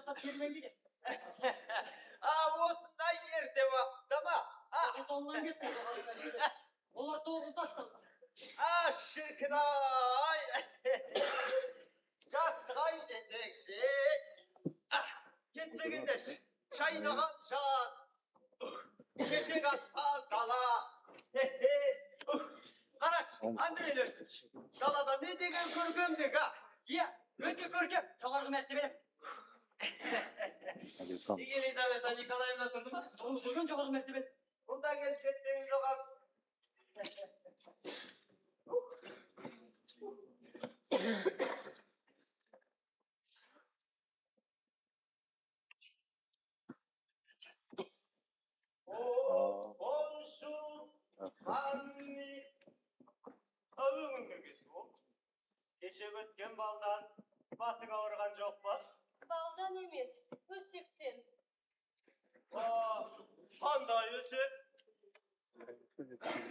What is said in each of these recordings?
жаққа сермелейді. Осындай ерте уақытта ма? Сағат 10-нан кетті жоғары мәртебе. Олар 9-да аттансын. Шіркін-ай! Жаттығай десекші. Кетпегендеш, шайнаған жат. Шешек атқан дала. Қараш, Андрей, далада не деген көркемдік, Иә, өте көркем, жоғарғы мәртебелі. Елизавета Николаевна тұрды ма? Тұрып жүрген жоғарғы мәртебелі. Бұнда келіп кеттіңіз оған. Оншу қанни өңін кіргесі ол. Кеше өткен балдан басың ауырған жоқ па? Балдан емес, өсектен. Қандай өсек?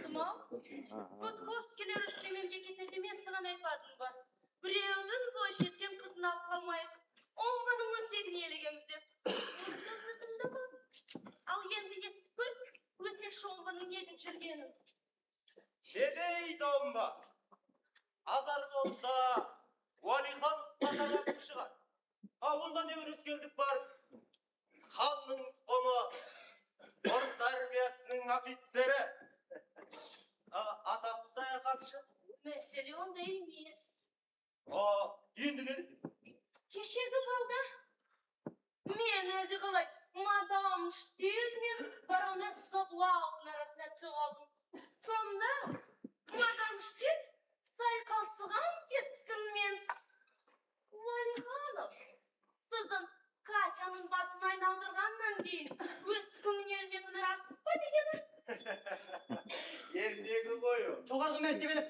Тұмау? Футхосткелер үске мемлекетінде мен саған айтпадым ба? Біреудің бойшеттен қызын алып қалмайық. Оңғаның өсегін елегеміз деп. Ал енді естіп көр, өсек шоңғының неден жүргенін. Не дейді омба? Азар болса, Уалихан қаталап шығар. Онда не өрес келдік бар? Ханның қомы, орта армиясының офицері. Атақты саяхатшы. Мәселе онда емес. Енді не? Кешегі балда мен әлді қалай мадам Штирт мен баронесса Блаудың арасына түсіп алдым. Сонда мадам Штирт сайқалсыған кескінмен Уалиханов, сіздің Катяның басын айналдырғаннан кейін өз күніне өлгенін рас па дегені? Ендегі қойы. Жоғарғы мәртебелі.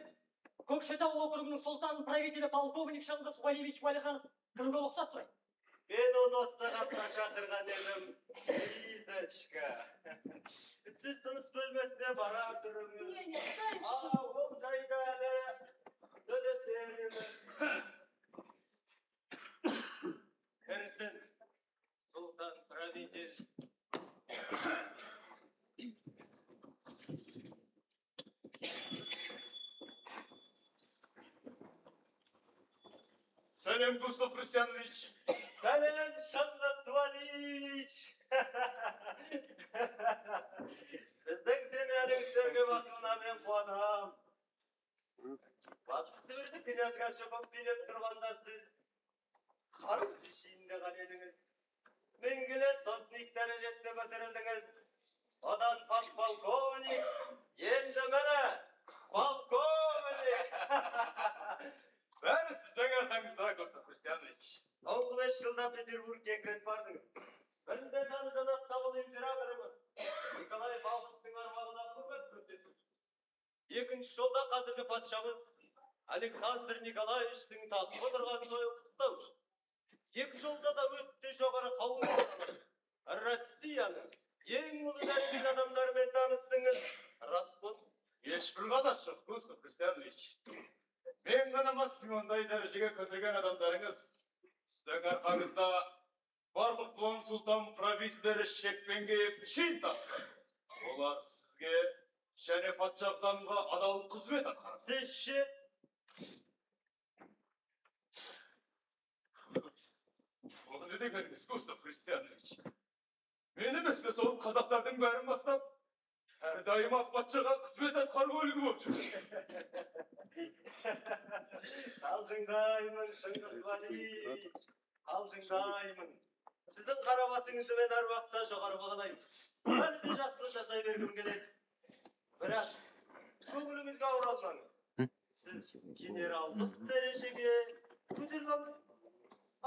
Көкшетау округінің сұлтан правителі полковник Шыңғыс Уалиевич Уалихан кіруге рұқсат сұрайды. Мен оны остағатқа шақырған едім. Лизочка. Сіз тыныс бөлмесіне бара тұрыңыз. Не дальше? Ол жайда әлі сөйлесеміз. Кірсін, сұлтан правитель. Сәлем, Густав Христианович. Сәлем, Шыңғыс Уалиевич. Сіздің семьяның сөрге басуына мен қуанам. Батыс Сібірді князьға болып билеп тұрғанда сіз қарым жешейінде қан едіңіз. Мінгілі сотник дәрежесіне көтерілдіңіз. Одан подполковник, енді міне полковник. Бәрі сіздің арқаңызда, Густав Христианович. Соңғы 5 жылда Петербургке кіріп бардыңыз. Бірінде жаны жанат табыл императорымыз Николай Павловтың армағына құрмет көрсетіп. Екінші жолда қазіргі патшамыз Александр Николаевичтің тақып отырған тойын құттықтау. Екі жолда да өтті жоғары қауым Россияның ең ұлы дәрежелі адамдарымен таныстыңыз. Рас болсын. Ешбір ғадас жоқ, Густав Христианович. Мен ғана ондай дәрежеге көтерген адамдарыңыз. Сіздің арқаңызда барлық туған сұлтан правительдері шекпенге шейін тапты. Олар сізге және патша заңға адал қызмет атқарды. Сіз ше? Ол не дегеніңіз, Густав Христианович? Мен емес пе сол қазақтардың бәрін бастап, әрдайым патшаға қызмет атқару үлгі болып жүр. Қалжыңдаймын, Шыңғыс Уалиевич. Қалжыңдаймын. Сіздің қарабасыңызды мен әр уақытта жоғары бағалаймын. Әлі де жақсылық жасай бергім келеді. Бірақ көңіліңізге ауыр алмаңыз. Сіз генералдық дәрежеге көтерілеміз.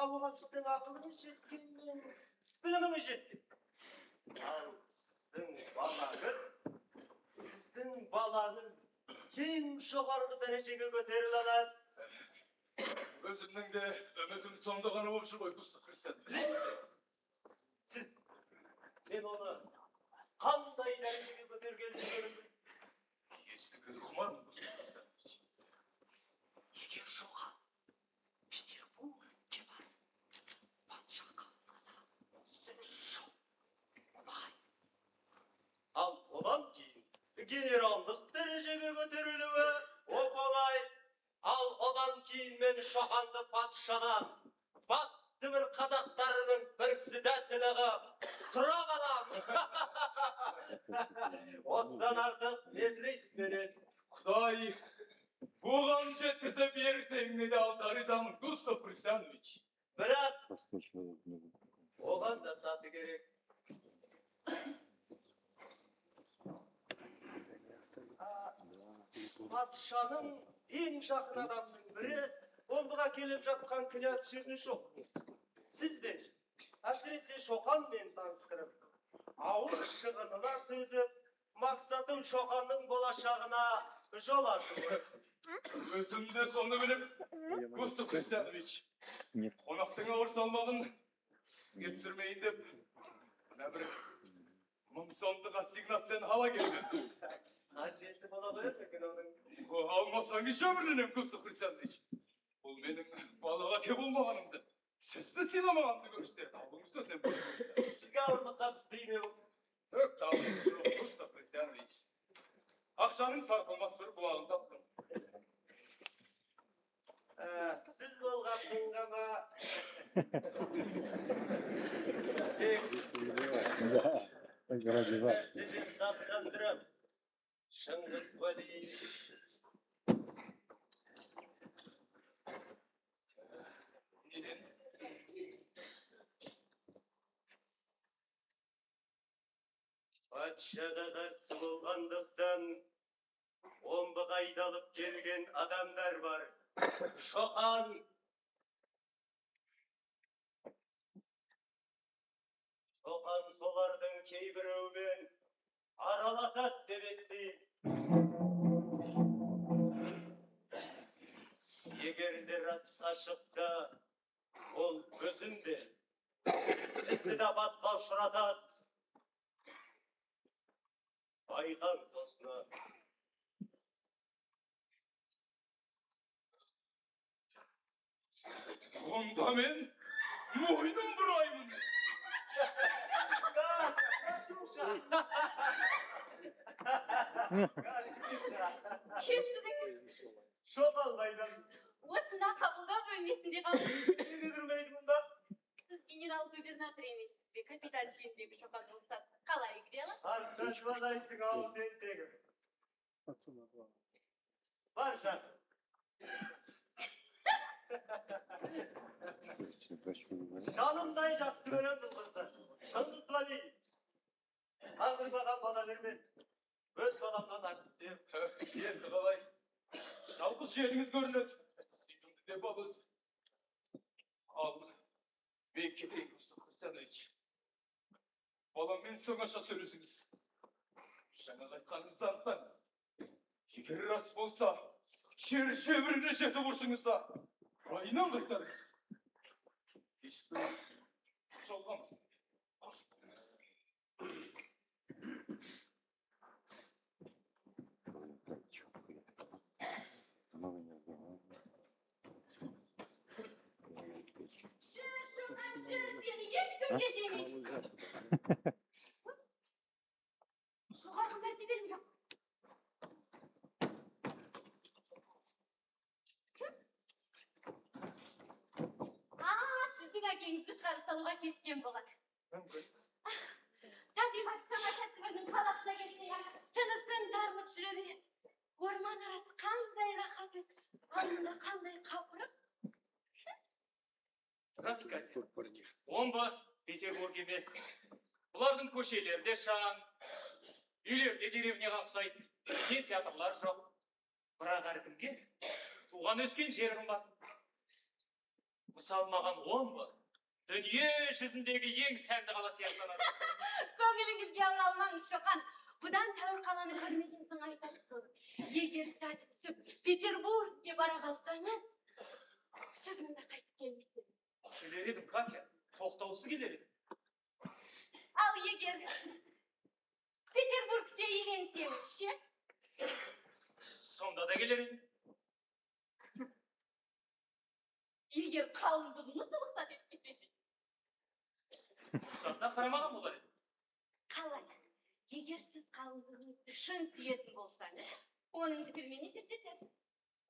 Оған сіздің ақылыңыз жеткенмен біліміңіз жетті. Ал сіздің балаңыз ең жоғарғы дәрежеге көтеріле алады. Өзімнің де үмітім сонда ғана болып жүр ғой, Густав Христианович. Сіз, мен оны қандай дәрежеге көтергенін көрдім. Естіген құмармын, Густав Христианович. Егер жоға Петербургке барып патша қалтасы генералдық дәрежеге көтерілуі оп-оңай. Ал одан кейін мен Шоқанды патшадан, батыс Сібір қазақтарының председателігі сұрап алам. Осыдан артық не тілейсіз менен? Құдай, бұған жеткізіп ертеңіне де алар едім, Густав Христианович. Бірақ оған да саты керек. Патшаның ең жақын адамның бірі омбыға келіп жатқан князь Чернышов. Сізбен, әсіресе Шоқанмен таныстырып, ауыр шығынына төзіп, мақсатым Шоқанның болашағына жол ашу. Өзім де соны біліп, Густав Христианович, қонақтың ауыр салмағын сізге түсірмейін деп, мына бір 1000 сомдық ассигнацияны ала келдім. Қажетті бола береді екен оның. Алмасаңыз жөбірленем, Густав Христианович. Бұл менің балаға кеп болмағанымды, сізді сыйламағанымды көрсетеді. Алдыңызды өтінем, Сізге ауырлыққа түспейме ол. Тök тағылыңыз жоқ, Густав Христианович. Ақшаның сарқылмас бір бұлағын таптым. Сіз болғасын ғана. Сізден сақтандырып, Шыңғыс Уәлиевич. Неден? Патшада қарсы болғандықтан, омбыға айдалып келген адамдар бар. Шоқан. Шоқан солардың кейбіреуімен араласады деп естеймін. Егер де расқа шықса, ол өзім де, сізді де апатқа ұшыратады. Айған досына. Онда мен мойным бұраймын. Кешіріңіз, Шоқан қайдан? осында қабылдау бөлмесінде қалдым. Неге кірмейді мұнда? Сіз генерал-губернатор емессіз бе, капитан шеніндегі Шоқан болса, қалай кіре аласыз? Арқашман айттың ауыл тентегі. Барша. Жанымдай жақсы көрем бұл қызды. Шыңғыс Уәлиев. Қазір маған бала бермеді. Өз баламнан артық сүйем. Енді қалай? Жалғыз жеріңіз көрінеді. Сүйкімді де балыз. Ал, мен кетейін, Густав Христианович. Баламмен соңаша сөйлесіңіз. Жаңа айтқаныңызды анықтаңыз. Егер рас болса, жер жебіріне жетіп ұрсыңыз да, райынан қайтарыңыз. Ешкім жолғамыз. Seni ешкім де жемейді. Жоғарғы мәртебелім жоқ. Сіздің әкеңізді шығарып салуға кеткен болар. Табиғат тамашасының қаласына келгенде тынысын тарылып жүре береді. Орман арасы қандай рахат, алдында қандай қапырық. Рас, Катя. Омбы, Петербург емес. Бұлардың көшелері де шаң, үйлерде деревняға ұқсайды, не театрлар жоқ. Бірақ әркімге туған өскен жер қымбат. Мысалы, маған Омбы дүние жүзіндегі ең сәнді қала сияқтанады. Көңіліңізге ауыра алмаңыз, Шоқан. Бұдан тәуір қаланы көрмеген соң айтасыз. Егер сәті түсіп Петербургке бара қалсаңыз, сіз мұнда қайтып келмейсіз. Келер едім, Катя, тоқтаусыз келер едім. Ал егер Петербургте үйренсеңіз ше? Сонда да келер едім. Егер қалыңдығыңыз ұлықта деп кетесіз. Сонда қарамаған болар едім. Қалай? Егер сіз қалыңдығыңызды шын сүйетін болсаңыз, оның пікірімен есептесесіз.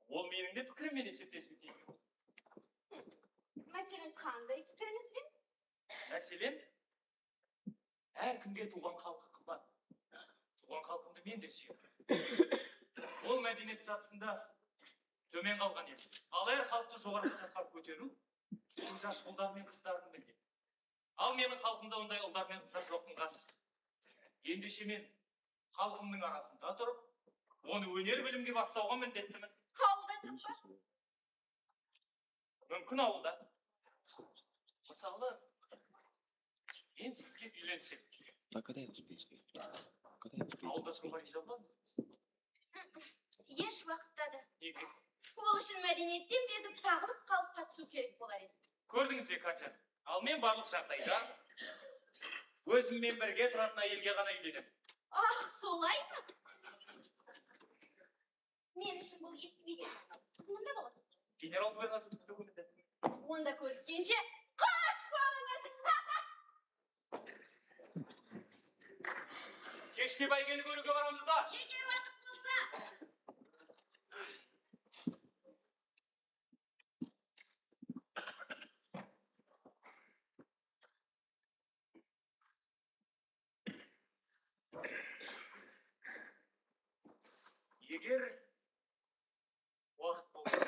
Ол менің де пікіріммен есептесуі тиіс. Мәселен, қандай пікіріңізбен? Мәселен, әркімге туған халқы қымбат. Туған халқымды мен де сүйемін. Ол мәдениет сатысында төмен қалған ел. Ал әр халықты жоғары сатыға көтеру көз ашық ұлдар мен қыздардың міндеті. Ал менің халқымда ондай ұлдар мен қыздар жоқтың қасы. Ендеше мен халқымның арасында тұрып, оны өнер білімге бастауға міндеттімін. Ауылда тұрып па? Мүмкін ауылда. Мысалы, мен сізге үйленсем, А когда я успею? Когда я успею? ауылда тұруға риза боламын. Еш уақытта да. Неге? Ол үшін мәдениеттен безіп тағылып қалыпқа түсу керек болар еді. Көрдіңіз бе, Катя? Ал мен барлық жағдайда өзіммен бірге тұратын әйелге ғана үйленемін. Ах, солай ма? Мен үшін бұл естімеген. Мұнда болады. Генерал губернатор. Онда көріскенше қош болыңыз. Кешке бәйгені көруге барамыз ба? Егер уақыт болса. Егер уақыт болса.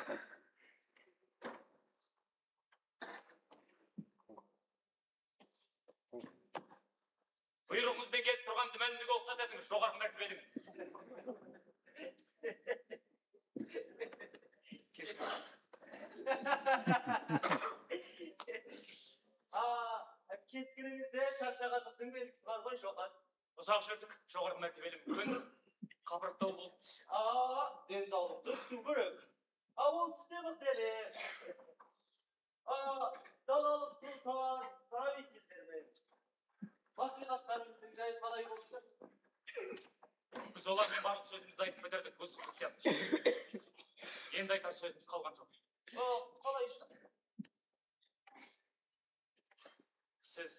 Бұйрығыңызбен келіп тұрған дүмәнімді оқсат етіңіз, жоғарғы мәртебелімін. Кешіріңіз. Кеткеніңізде шаршағандықтың белгісі бар ғой, Шоқан. Ұзақ жүрдік, жоғарғы мәртебелім. Күн қапырықтау болды. Денсаулықты күту керек. Ол түсте бітері. Далалық сұлтан, правительдермен. Маслихаттарымыздың жайы қалай болсын? Біз олармен барлық сөзімізді айтып бітірдік, Гусев Христиан. Енді айтар сөзіміз қалған жоқ. Қалай үшін? Сіз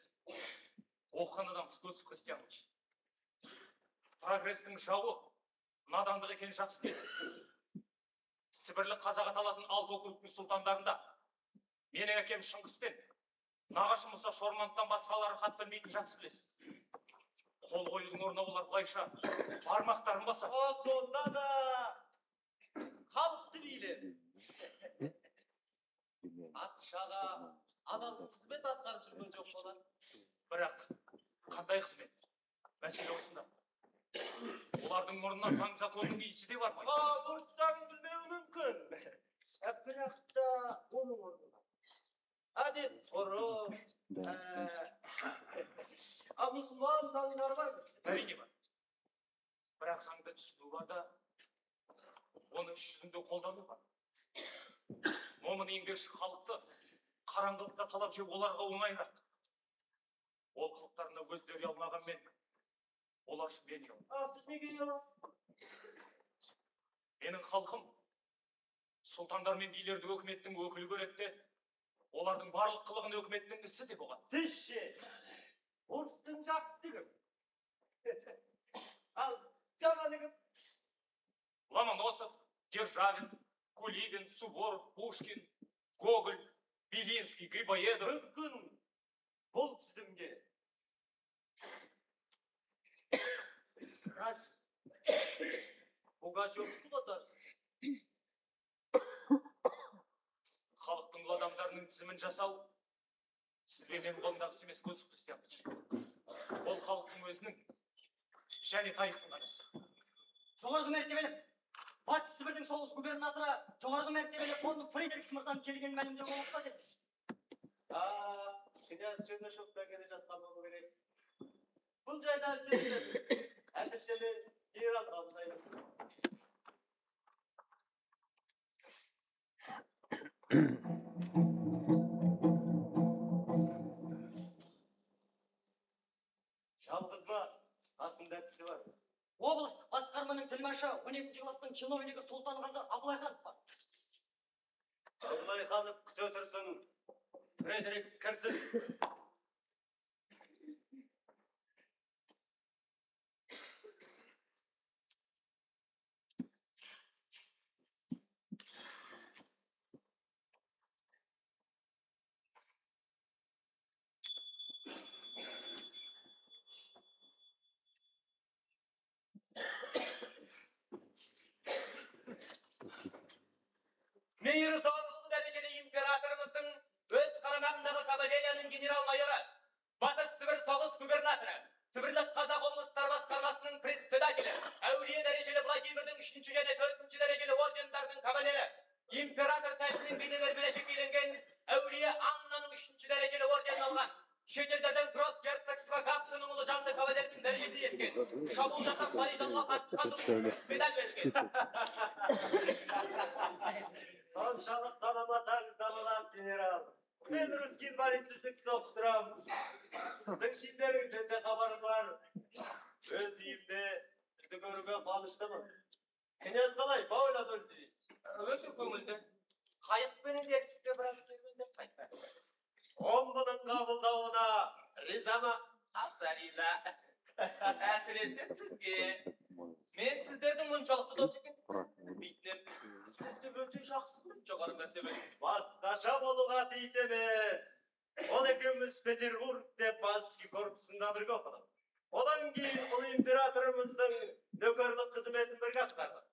оқыған адамсыз, Гусев Христианович. Прогрестің жауы надандық екенін жақсы білесіз. Сібірлік қазақ аталатын 6 округтің сұлтандарында менің әкем Шыңғыспен, нағашым Мұса Шормановтан басқалары хат білмейтін жақсы білесіз. Қол қоюдың орнына олар былайша бармақтарын басады. Сонда да халықты билер. Патшаға адалдық қызмет атқарып жүрген жоқ болар. Бірақ қандай қызмет? Мәселе осында. Олардың мұрнына заң законның иісі де бармайды. Дұрыстан білмеуі мүмкін. Бірақ та оның орнына. Әдет ғұрып, мұсылман заңдары бар ма? Әрине бар. Бірақ заңды түсіну бар да, оны іс жүзінде қолдану бар. Момын еңбекші халықты қараңғылықта талап жеу оларға оңайырақ. Ол қылықтарына көздері алмағанмен, олар үшін мен ұялмын. Сіз неге ұяласыз? Менің халқым сұлтандар мен билерді өкіметтің өкілі көреді де, олардың барлық қылығын өкіметтің ісі деп оған. Сіз ше, орыстың жақсысы кім? Ал жаманы кім? Ломоносов, Державин, Кулибин, Суворов, Пушкин, Гоголь, Белинский, Грибоедов. Мүмкін бұл тізімге. Раз. Пугачевті қатар. Халықтың адамдарының тізімін жасау сізбен менің қолымдағы іс емес, Гусев Христианович. Ол халықтың өзінің және тарихтың қарасы. Жоғарғы мәртебелі Батыс Сібірдің соғыс губернаторы жоғарғы мәртебелі конул Фридрих Смырдан келген мәлімдеу болса деді. Князь Чернышевтан келе жатқан болу керек. Бұл жайда сөйлеседі. Әзірше мен генерал қабылдаймын. Жалғыз ба? Қасында кісі бар. Облыстық басқарманың тілмашы 12 кластың чиновнигі Сұлтанғазы Абылайханов бар. Абылайханов күте тұрсын. Фредерикс кірсін. Сібірлік қазақ облыстар басқармасының председателі, әулие дәрежелі Владимирдің 3-ші және 4-ші дәрежелі ордендердің кавалері, император тәсілін бейне бермелешек еленген әулие Аннаның 3-ші дәрежелі орденін алған, шетелдерден гросс герцогство Гапсының ұлы жанды кавалердің дәрежесін еткен, шабуыл жасап Парижанға қатысқан медаль берілген. Соншалық таныматаң танылам генерал. Мен русский инвалидтік соғып тұрам. Сіздің шендеріңізден де хабарым бар. Өз үйімде сізді көруге қуаныштымын. Князь қалай, Пауль Адольфович? Өте көңілді. Қайықпен ертіске біраз келгенде қайтпады. Омбының қабылдауына ризамы? Аса риза. Әсіресе сізге. Мен сіздердің мұншалықты дос екен. Бүйтінем, сізді өте жақсы көріп жоғары мәртебелі. Басқаша болуға тиіс емес. Ол екеуміз Петербург деп басшы корпусында бірге оқыдық. Одан кейін ұлы императорымыздың нөкерлік қызметін бірге атқардық.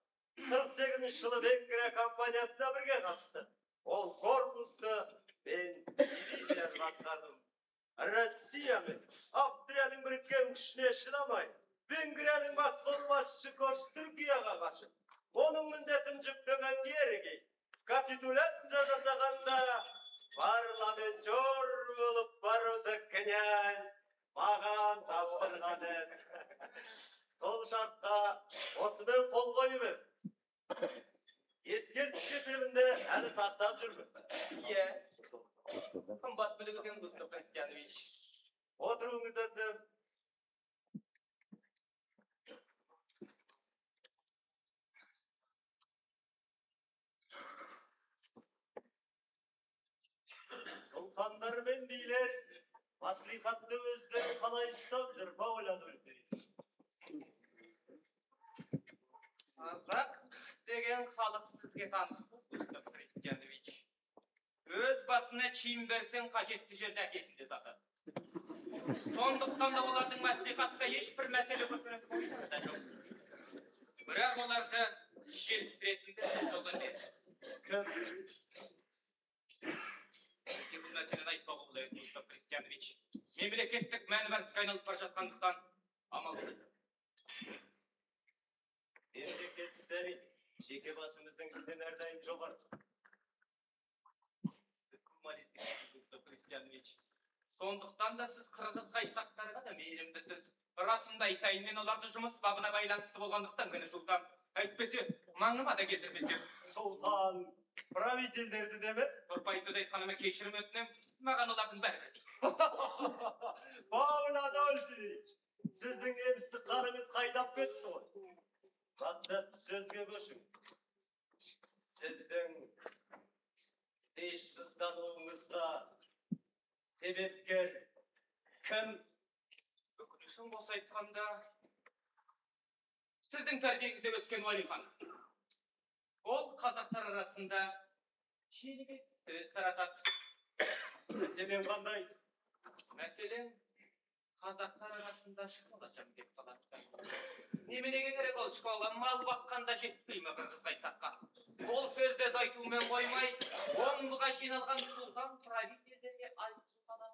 48 жылы Венгрия компаниясына бірге қатысты. Ол корпусты мен дивизияны басқардым. Россиямен Австрияның біріккен күшіне шыдамай, Венгрияның бас қолбасшысы Кош Түркияға қашып, оның міндетін жүктеген ерге капитуляция жасағанда парламентер болып баруды князь маған тапсырған еді. Сол шартқа осымен қол қойып ем. Ескерткіш есебінде әлі сақтап жүрміз. Иә. Қымбат білігіден Густав Константинович. Отыруыңыз өтінем. Сұлтандар мен билер маслихатты өздері қалай ұстап жүр, Пауль Адольфович? Қазақ деген халық сізге таныс бұл, Густав Константинович. Өз басына чиім берсең қажетті жерде әкесінде сатады. Сондықтан да олардың мәслихатқа ешбір мәселе көтеретін ойындары да жоқ. Бірақ оларды желіктіретіндер де жоқ емес. Кім? Сізге бұл мәселені айтпауға болады, Густав Константинович. Мемлекеттік мәні бар іске айналып бара жатқандықтан амалсыз. Мемлекет істері жеке басымыздың істен әрдайым жоғары. Густав Константинович. Сондықтан да сіз қырғыз қайсақтарға да мейірімдісіз. Расымды айтайын, мен оларды жұмыс бабына байланысты болғандықтан мені жұлдам. Әйтпесе, маңыма да келтірмесе. Сұлтан, правительдерді деме? Тұрпайсыз айтқаныма кешірім өтінем, маған олардың бәрі де. Пауль Адольфович, сіздің емістік қарыңыз қайдап кетті ғой. Мақсат сөзге көшің. Сіздің тиіссіздануыңызға себепкер кім? Өкінішім болса айтқанда, сіздің тәрбиеңізде өскен Уәлихан. Ол қазақтар арасында шелігет сөз таратады. Мәселен қандай? Мәселен, қазақтар арасында школачам деп қалады. Неменеге керек ол школа, мал баққанда жетпей ме қырғыз қайсаққа? Ол сөзді айтумен қоймай, омбыға жиналған сұлтан правительдерге айтып қалады.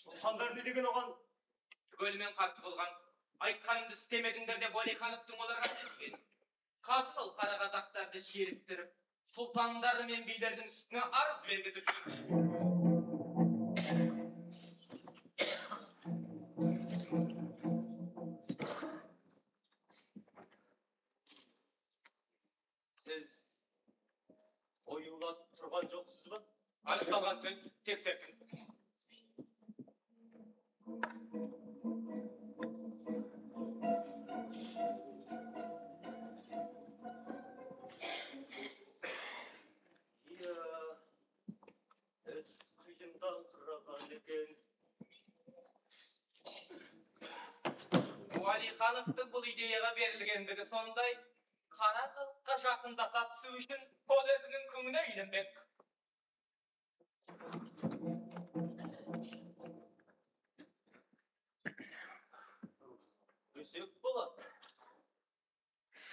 Сұлтандар не деген оған? Түгелімен қарсы болған. Айтқанымды істемедіңдер деп Уәлихановтың оларға түсірген. Қазір ол қара қазақтарды жеріктіріп, сұлтандары мен билердің үстіне арыз бергізіп жүр. Сіз ойыңға тұрған жоқсыз ба? Анықталған сөз тексердім. Іс қиындан сұраған екен. Уәлихановтың бұл идеяға берілгендігі сондай, қара халыққа жақындаса түсу үшін ол өзінің күңіне үйленбек. Өсек болады.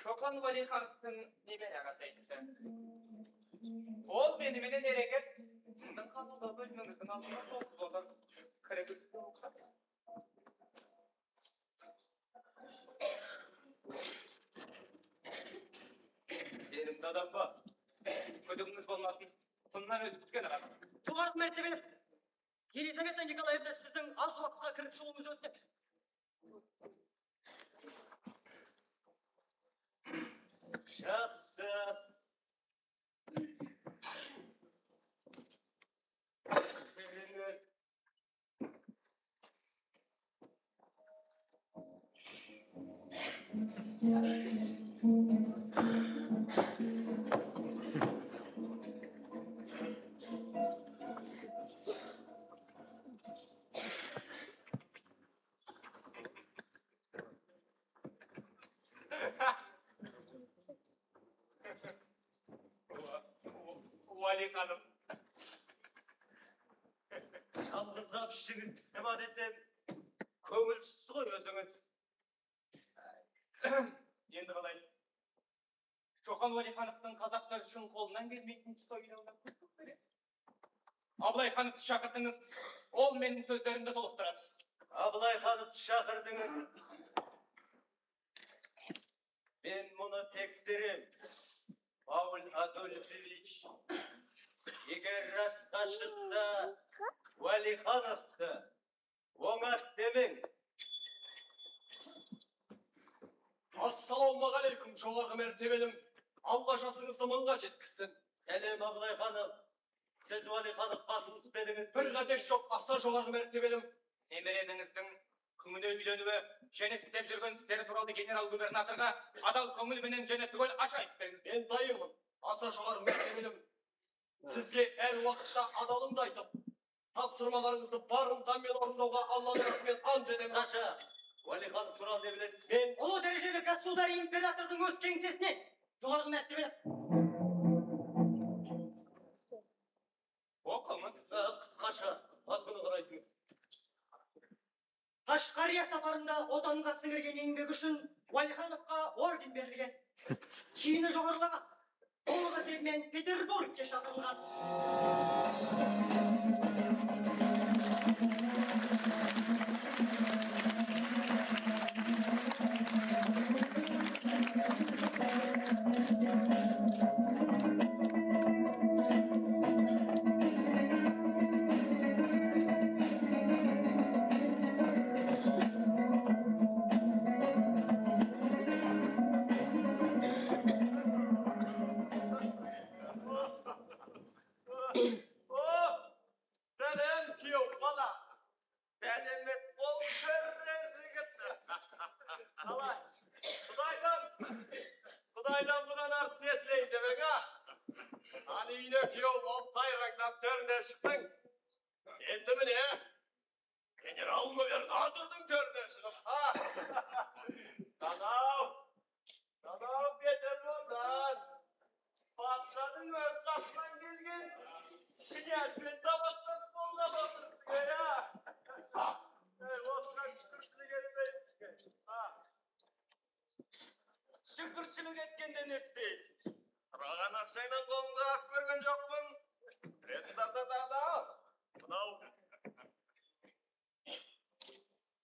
Шоқан Уәлихановтың немере ағатайымсы. Ол меніменен ерекет, сіздің қабылдау бөлмеңіздің алдына толып отыр. Кірігізді ұқсап. Егде адам ба? Күдігіңіз болмасын. Сыннан өтіп біткен адам. Жоғарғы мәртебелі Елизавета Николаевна сіздің аз уақытқа кіріп шығуыңызды өтінеді. Жақсы. Келіңіз. Вали ханым. Жалғызға пішігін пісіма десем, көңілсіз ғой өзіңіз. Енді қалай? Шоқан Уәлихановтың қазақтар үшін қолынан келмейтін тұста ойлауына көптік береді. Абылай хановты шақыртыңыз, ол менің сөздерімді толықтырады. Абылай ханымды шақырдыңыз. Мен мұны тексерем. Пауль Адольфович, егер расқа шықса, Уәлихановты оңақ демеңіз. Ассалаумағалейкум, жоғарғы мәртебелім. Алла жасыңызды мыңға жеткізсін. Сәлем Абылай ханым. Сіз Уәлихановқа жұмыс беріңіз. Bir қатеш жоқ, аса жоғарғы мәртебелім. Немереніңіздің күңіне үйленуі және істеп жүрген істері туралы генерал-губернаторға адал көңілменен және түгел аша айтпеңіз. Мен дайынмын, аса жоғарғы мәртебелім. Сізге әр уақытта адалымды айтып, тапсырмаларыңызды бар ынтаммен орындауға Алланың атымен ант етемін. Саша, Уәлиханов туралы не білесіз? Мен Ұлы дәрежелі государь императордың өз кеңсесіне жоғарғы мәртебелі Оқыңыз. Қысқаша, мазмұны қарайтыңыз. Қашқария сапарында отанға сіңірген еңбегі үшін Уәлихановқа орден берілген. Шені жоғарылаған. Толық есебімен Петербургке шақырылған. Сәлем күйеу бала. Сәлемет бол, көрген жігіт. Қалай? Құдайдан бұдан артық не тілейін демең, а? Аны үйіне күйеу болып тайғаңдап төріне шықтың. Енді міне, генерал-губернатордың төріне шығып, Танау Петербордан патшаның өз қасынан келген князьбен табыстас болған отырсың, я? Осыған шүкіршілік етпейді. Шүкіршілік еткенде не істейді? Сұраған ақшайдан қолымға ақ көрген жоқпын.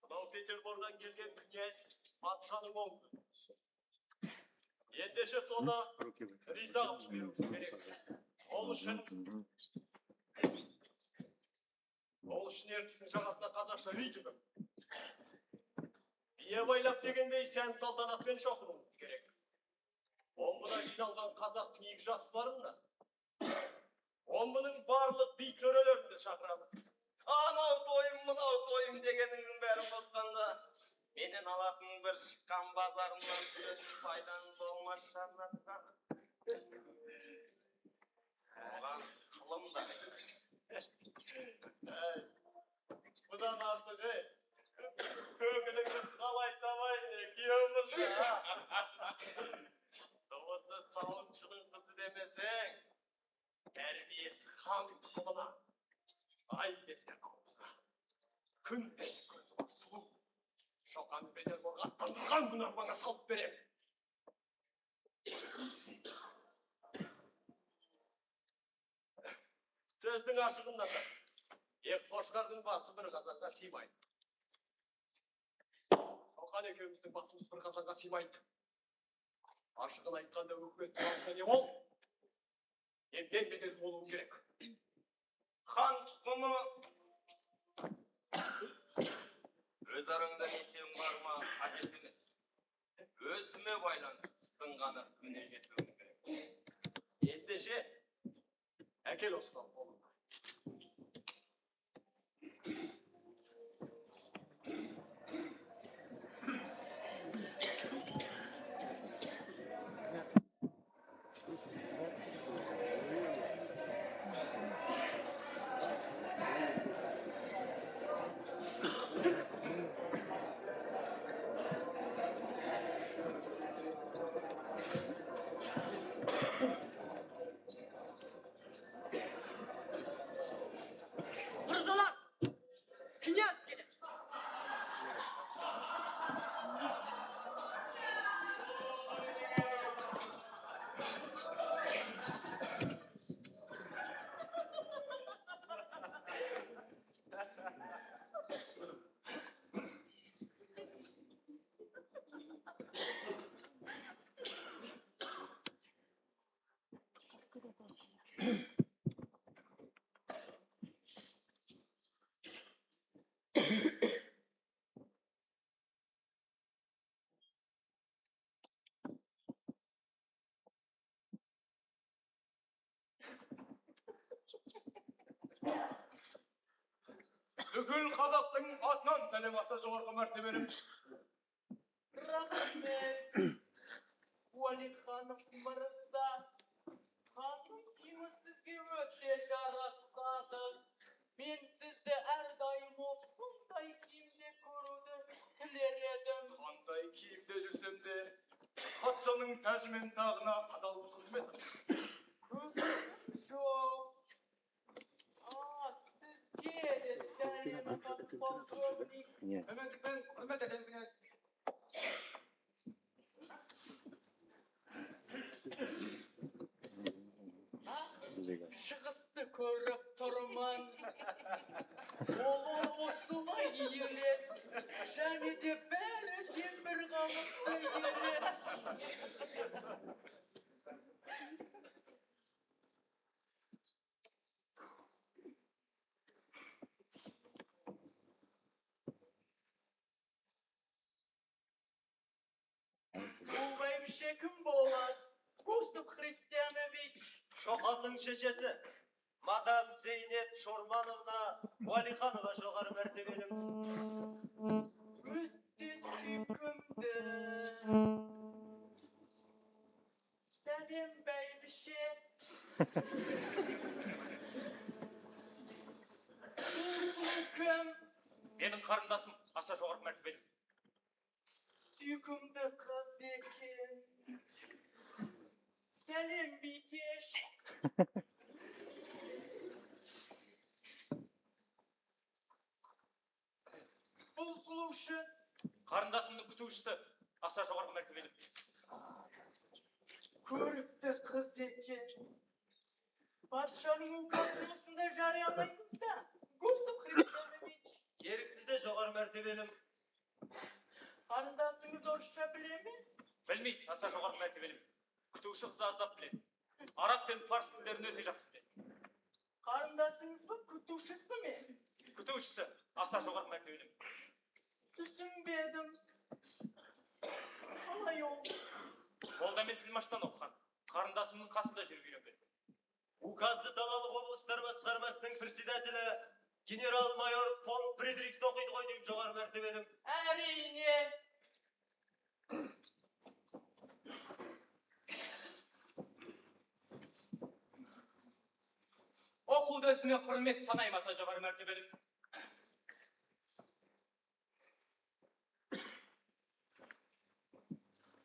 Мынау Петербордан келген князь патшаның оңды. Ендеше соны риза қылып жіберуіміз керек. Ол үшін ертістің жағасына қазақша үй тігіп, бие байлап дегендей сән салтанатпен шақыруымыз керек. Омбыда жиналған қазақтың игі жақсыларын да, омбының барлық би төрелерін де шақырамыз. Анау тойым, мынау тойым дегеніңнің бәрін қосқанда, менен алатын бір шыққан базарымнан түсетін пайдан болмас шарнатсаны. Оған қылым да. Бұдан артық, көгіліңді қалай табайын, күйеуіміз. Осы сауыншының қызы демесең, тәрбиесі хан тұқымына. Ай десе қауса, күн десе көзі бар сұлу. Шоқан Петерборға аттандырған күн арбаңа салып берем. Сөздің ашығында да, қошқардың басы бір қазанға сыймайды. Шоқан екеуміздің басымыз бір қазанға сыймайды. Ашығын айтқанда өкімет тұрғанда не ол? Мен бедел болуым керек. Хан тұқымы өз араңда несең бар ма қажет емес. Өзіме байланыстың ғана көне жетуім керек. Ендеше, әкел осыған қолым. Mırzalar! Knyaz gelir. Бүкіл қазақтың атынан сәлем ата жоғарғы мәртебелім. Рахмет, Уәлиханов мырза. Қасым киімі сізге өте жарасады. Мен сізді әрдайым осындай киімде көруді тілер едім. Қандай киімде жүрсем де, патшаның тәжі мен тағына адал қызмет. Жоқ. Сізге де сәлем подполковник. Әмендікпен құрмет етем князь. Шығысты көріп тұрмын. Олар осылай иіледі. Және де бәрі де бір қалыпты иіледі. Бұл бәйбіше кім болады? Густав Христианович. Шоқанның шешесі. Мадам Зейнеп Шормановна Уәлиханова жоғары мәртебелім. Өте сүйкімді. Сәлем бәйбіше. Бұл кім? Менің қарындасым аса жоғарғы мәртебелім. Сүйкімді қыз екен. Сәлем бикеш. Бұл сұлушы. Қарындасымның күтушісі аса жоғарғы мәртебелім. Көрікті қыз екен. Патшаның указын осында жариялаймыз да. Густав Христианович. Ерікті де жоғары мәртебелім. Қарындасыңыз орысша біле ме? Білмейді, аса жоғарғы мәртебелім. Күтуші қыз аздап біледі. Араб пен парс тілдерін өте жақсы біледі. Қарындасыңыз ба күтушісі ме? Күтушісі аса жоғарғы мәртебелім. Түсінбедім. Қалай ол? Ол да мен тілмаштан оқыған. Қарындасымның қасында жүріп үйренген. Указды далалық облыстар басқармасының председателі генерал-майор фон Фридрикс оқиды ғой деймін жоғары мәртебелім. Әрине. Оқуды ісіме құрмет санаймын аса жоғары мәртебелім.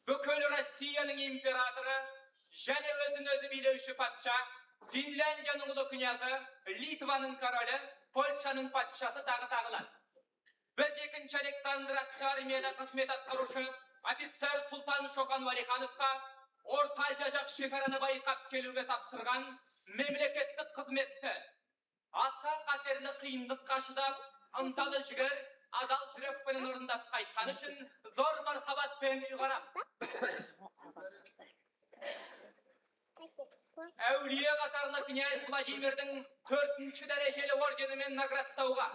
Бүкіл Россияның императоры және өзін-өзі билеуші патша, Финляндияның ұлы князы, Литваның королі, Польшаның патшасы тағылар. Біз екінші Александр армияда қызмет атқарушы офицер Сұлтан Шоқан Уәлихановқа Орта Азия жақ шекараны байқап келуге тапсырған мемлекеттік қызметті. Аса қатерлі қиындыққа шыдап, ынталы жігер, адал жүрекпен орындап қайтқаны үшін зор мархабатпен ұйғарам. Әулие қатарлы князь Владимирдің 4-ші дәрежелі орденімен наградтауға.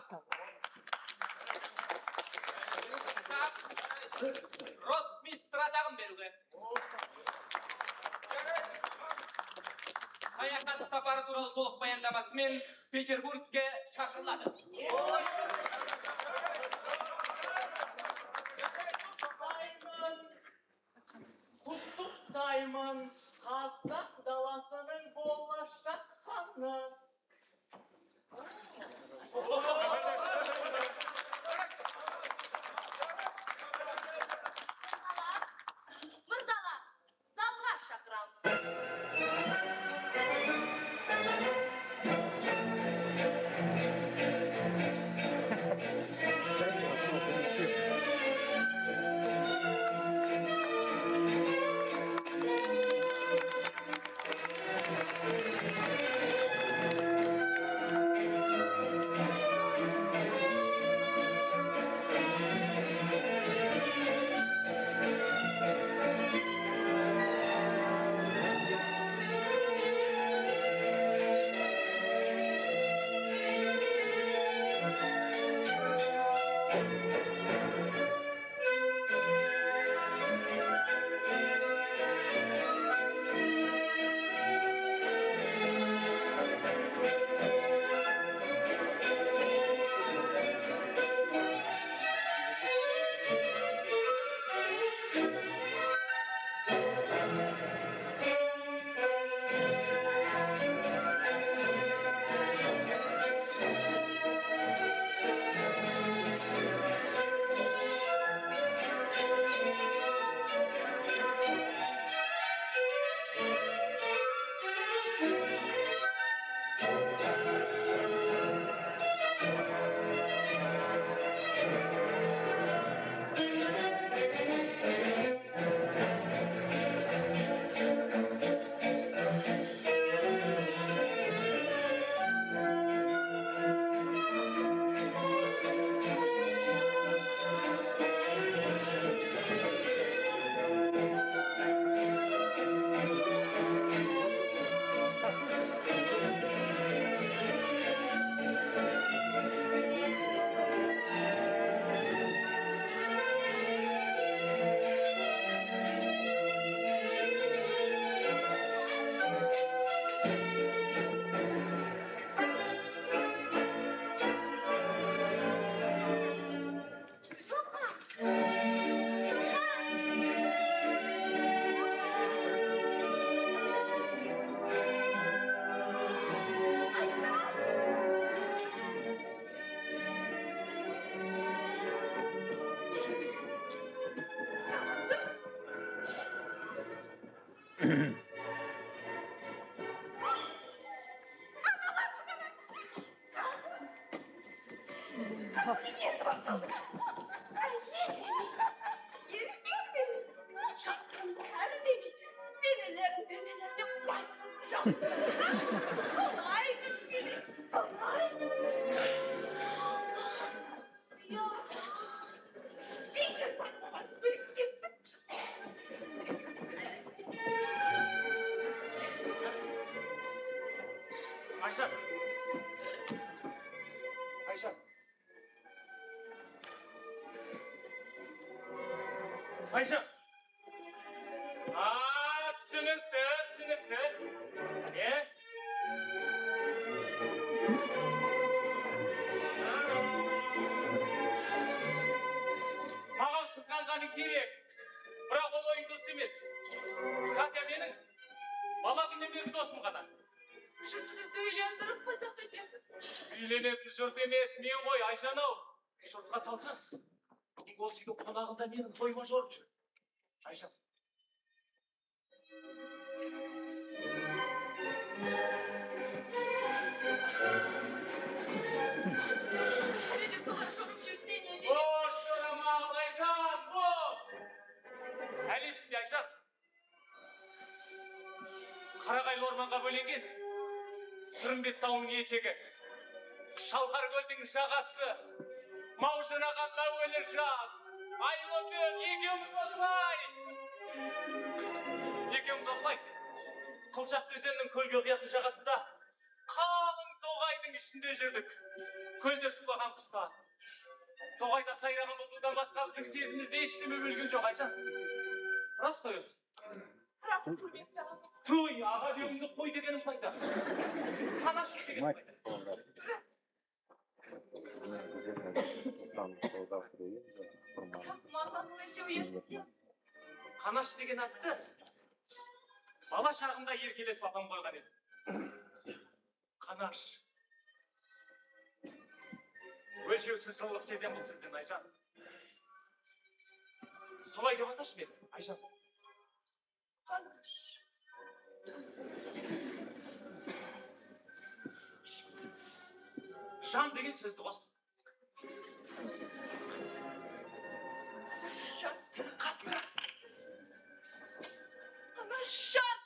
Ротмистр атағын беруге. Саяхат сапары туралы толық баяндамасымен Петербургке шақырылады. Құттықтаймын қазақ даласының болашақ ханы. Мырзалар, залға шақырам. Ayşe. Ayşe. Ayşe. Түсінікті, түсінікті. Маған қызғанғаның керек. Бірақ ол ойың дұрыс емес. Катя менің бала күннен бергі досым ғана. Сізді үйлендіріп қойсақ қайтесіз? Үйленетін жұрт емес, мен ғой, Айжан-ау. Жұртқа салса, бүгінгі осы үйдің қонағында менің тойыма жорып жүр. Айжан. Әлі де солай шорып жүрсе не деймін? Бош жорама, Айжан, бош! Әлі есінде, Айжан. Қарағайлы орманға бөленген Сырымбет тауының етегі, Шалқар көлдің жағасы, маужыраған әуелі жаз, айлы түн екеуміз осылай. Екеуміз осылай Қылшақты өзенінің көлге құятын жағасында қалың тоғайдың ішінде жүрдік. Көлде шулаған қысқа. Тоғайда сайраған бұлбұлдан басқа біздің сезімізде ештеме бөлген жоқ, Айжан. Рас қой осы? Рас, құрметті ағам. Туй, аға жөніңді қой дегенім қайда? Қанашық дегенім қайда? Маған өте ұятсыз. Қанаш деген атты бала шағымда еркелетіп апам қойған еді. Қанаш. Өлшеусіз жылылық сезем бұл сізден, Айжан. Солай деп аташы мені, Айжан. Қанаш. Жан деген сөзді қос. Жан. Қаттырақ. Қанаш, жан.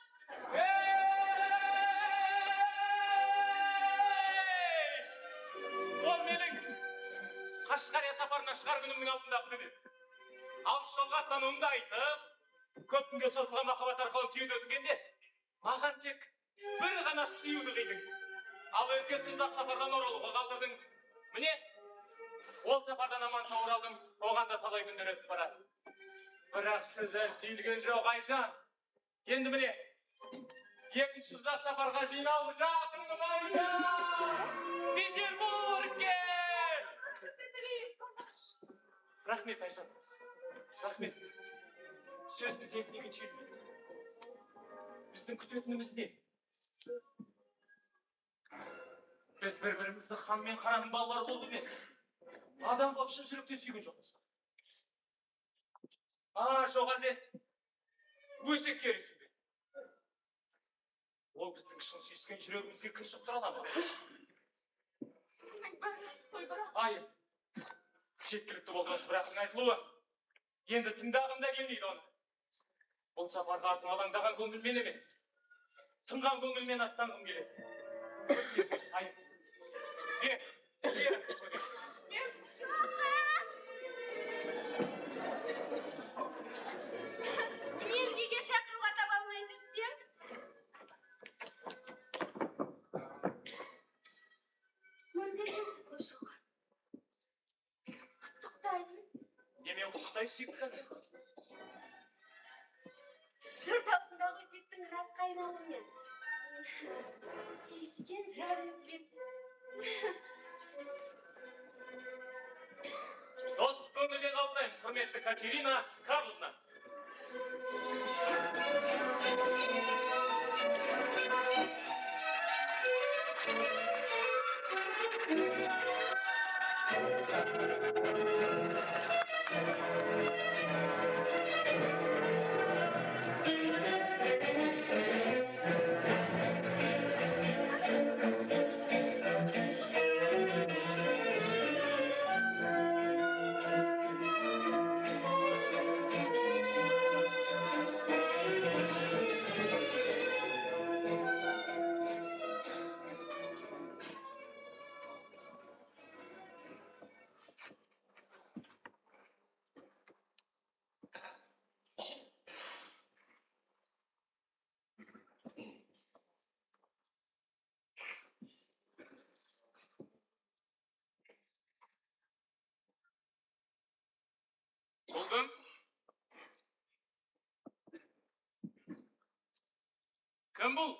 Ол менің Қашқария сапарына шығар күнімнің алдындағы төбе. Алыс жолға аттануымды айтып, көп күнге созылған махаббат арқылы түйеді өткенде, маған тек бір ғана сүюді қидың. Ал өзгесі ұзақ сапардан оралуға қалдырдың. Міне, ол сапардан аман сау оралдым, оған да талай күндер өтіп барады. Бірақ сөзі түйілген жоқ, Айжан. Енді міне, екінші ұзақ сапарға жиналып жатырмын, Айжан! Петербургке! Рахмет, Айжан. Рахмет. Сөз бізде неге түйілмейді? Біздің күтетініміз не? Біз бір-бірімізді хан мен қараның балалары болып емес. Адам болып шын жүректе сүйген жоқпыз. Жоқ әлде өсек кересің бе? Ол біздің шын сүйіскен жүрегімізге кір жұқтыра ала ма? Айым, жеткілікті болды осы бірақтың айтылуы. Енді тыңдағым да келмейді оны. Бұл сапарға артың алаңдаған көңілмен емес, тынған көңілмен аттанғым келеді. Айым, Мен неге шақыруға таба алмай жүрсем? Өндіргенсіз ғой шоған. Құттықтаймын. Немен құттықтай сүйікті концерт? Жұрт алдындағы өтектің раққа айналуымен. Сүйіскен жарыңызбен. Достық көңілден қабылдаймын, құрметті Катерина Карловна. Buldum. Kim bu?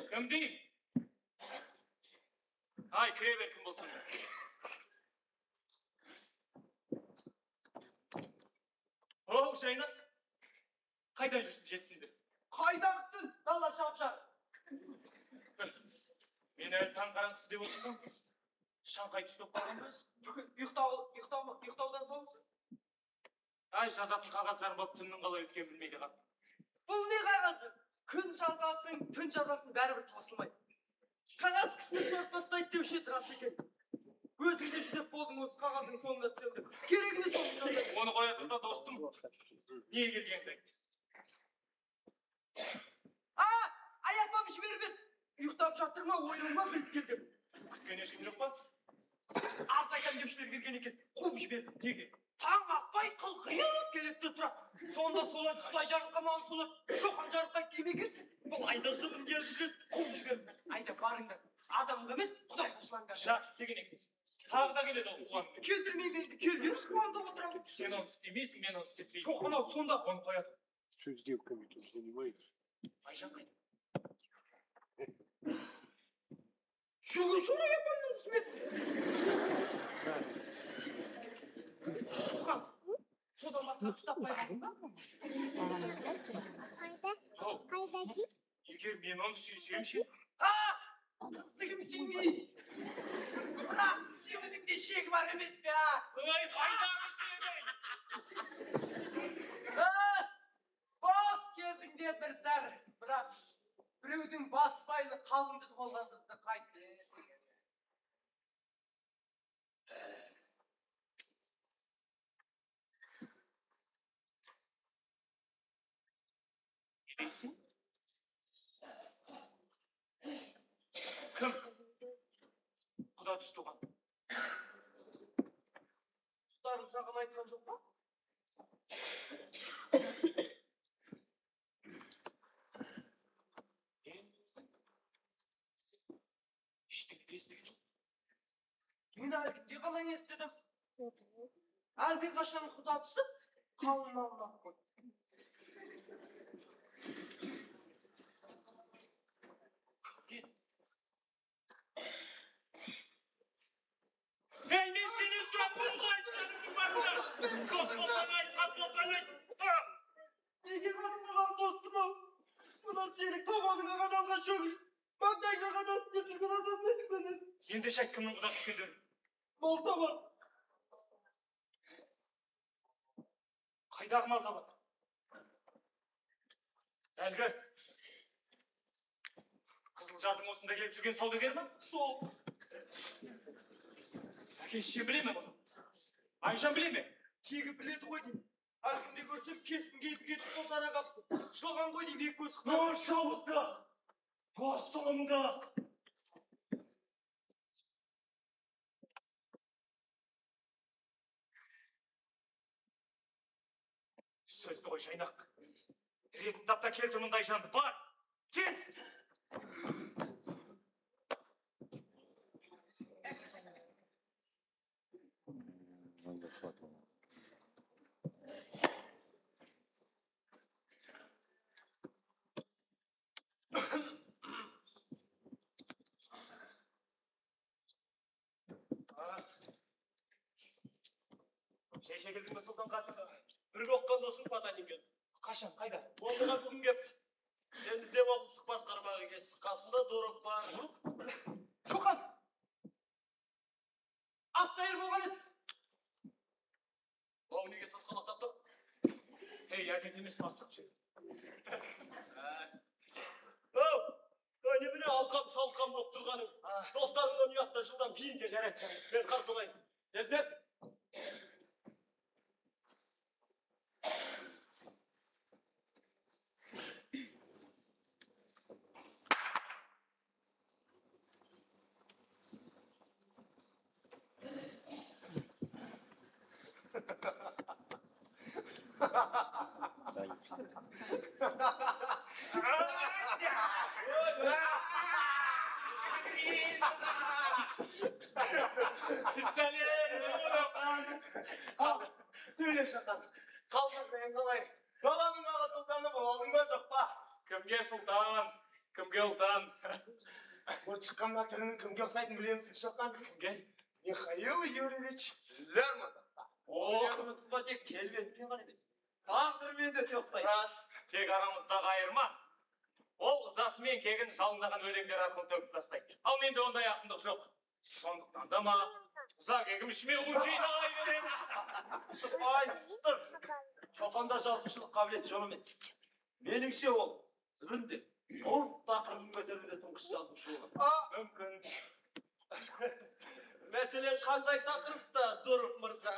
Kim değil? Ay, kire ver kim bulsun. Жайнақ, қайдан жүрсің жеткенде? Қайда күттің? Дала шапшаң. Мен әлі таң қараңғысы деп отырсам, шаңқай түстіп қалған быз. Ұйықтаудан соң? Ай, жазатын қағаздарын болып түннің қалай өткен білмейді қалды. Бұл не қағазы? Күн жазасын, түн жазасын бәрібір тасылмайды. Қағаз кісіні сөріп тастайды деуші еді, рас екен. Өзіңде жүдеп болдың осы қағаздың соңында түсемді. Керегіне соңында. Оны қоя тұрда достым, не келгенді айтты? Аяқпам жіберіп еді. Ұйықтап жатыр ма, ойланма біліп келдім. Күткен ешкім жоқ па? Арт айтам деушілер келген екен. Қуып жіберді. Неге? Таң атпай Апай қылқиып келеді де тұрады. Сонда солай Құдай жарылқамаған солай шоқан жарылқай кемеге бұл айда жыбын келіп жүреді. Қуып жіберді. Айда барыңдар. Адамға емес Құдайға жылаңдар. Жақсы істеген екенсің. Тағы да келеді ол қуаным. Келтірмей берді. Келгеніз қуанда отырамын. Сен оны істемейсің, мен оны істетпеймін. Шоқан ау сонда. Оны қояды. Что с девками тут занимаетесь? Айжан қайда? Шүлгі шұрай апайдың түсмеді. Шоқан. Содан басқа ұстап байқадың ба? Ау, егер мен оны сүйсем ше? Қыздығым сүймей. Бірақ сүйудің де шегі бар емес пе? Ой, қайдағы шегі? Бас кезіңде бір сәр. Бірақ біреудің баспайлы қалыңдығы болған қызды қайтты. Білесің? Кім? Құда түс туған. Құстарым саған айтқан жоқ па? Ештеңе естіген жоқ. Мен әлгінде ғана естідім. Әлдеқашан құда түсіп, қалың малын алып қойды. Мен сені сұрап болға айтқанымның барында. Жоқ болған айт, қас болған айт. Неге қатмаған достым-ау? Мына сені табаныңа қадалған шөгіс. Маңдайға қадалып деп жүрген адам емес пе? Ендеше айт кімнің құда түскендерін. Мал табан. Қайдағы мал табан? Әлгі Қызылжардың осында келіп жүрген саудагер ма? Сол. Әке-шеше біле ме бұны? Айжан біле ме? Тегі біледі ғой деймін. Әлгінде көрсем кесін кейіп кетіп қосара қапты. Жылған ғой деймін екі көз қызар. Бош жауызды! Бош зұлымды! Сөзді қой жайнақ. Ретін тапта келтір мұндай жанды. Бар! Тез! Надо сватал. Шеше келдің бе сұлтан қасыға? Бір оққан досың Потанинген. Қашан, қайда? Оныңа бүгін кепті. Сен іздеп облыстық басқармаға кетті. Қасында Доров бар. Шоқан! Астайыр болған еді. Ол неге сасқалақтап тұр? Ей, әдет емес басып жүр. Оу! Не біле алқам-салқам болып тұрғаның. Достарыңнан ұятта жылдан кейін де жарайды. Мен қарсылайын. Тездет! Söyle Şokan. Қалдырмайын қалай. Даланың ала сұлтаны болдың ба жоқ па? Кімге сұлтан? Кімге ұлтан? Бұл шыққанда түрінің кімге ұқсайтын білемісің Шоқан? Кімге? Михаил Юрьевич Лермонтов. Лермонтовқа тек келбетпен ғана емес. Тағдырмен де ұқсайды. Рас, тек арамыздағы айырма. Ол ызасымен кегін жалындаған өлеңдер арқылы төгіп тастайды. Ал менде ондай ақындық жоқ. Сондықтан да ма, ыза кегім ішіме ұлжиды ағай береді. Ай, сыдыр. Шоқанда жазушылық қабілет жоқ емес. Меніңше ол жібінде ұлт тақырыбын көтеруде тұңғыш жазушы болған. Мүмкін. Мәселен қандай тақырыпта Дуров мырза?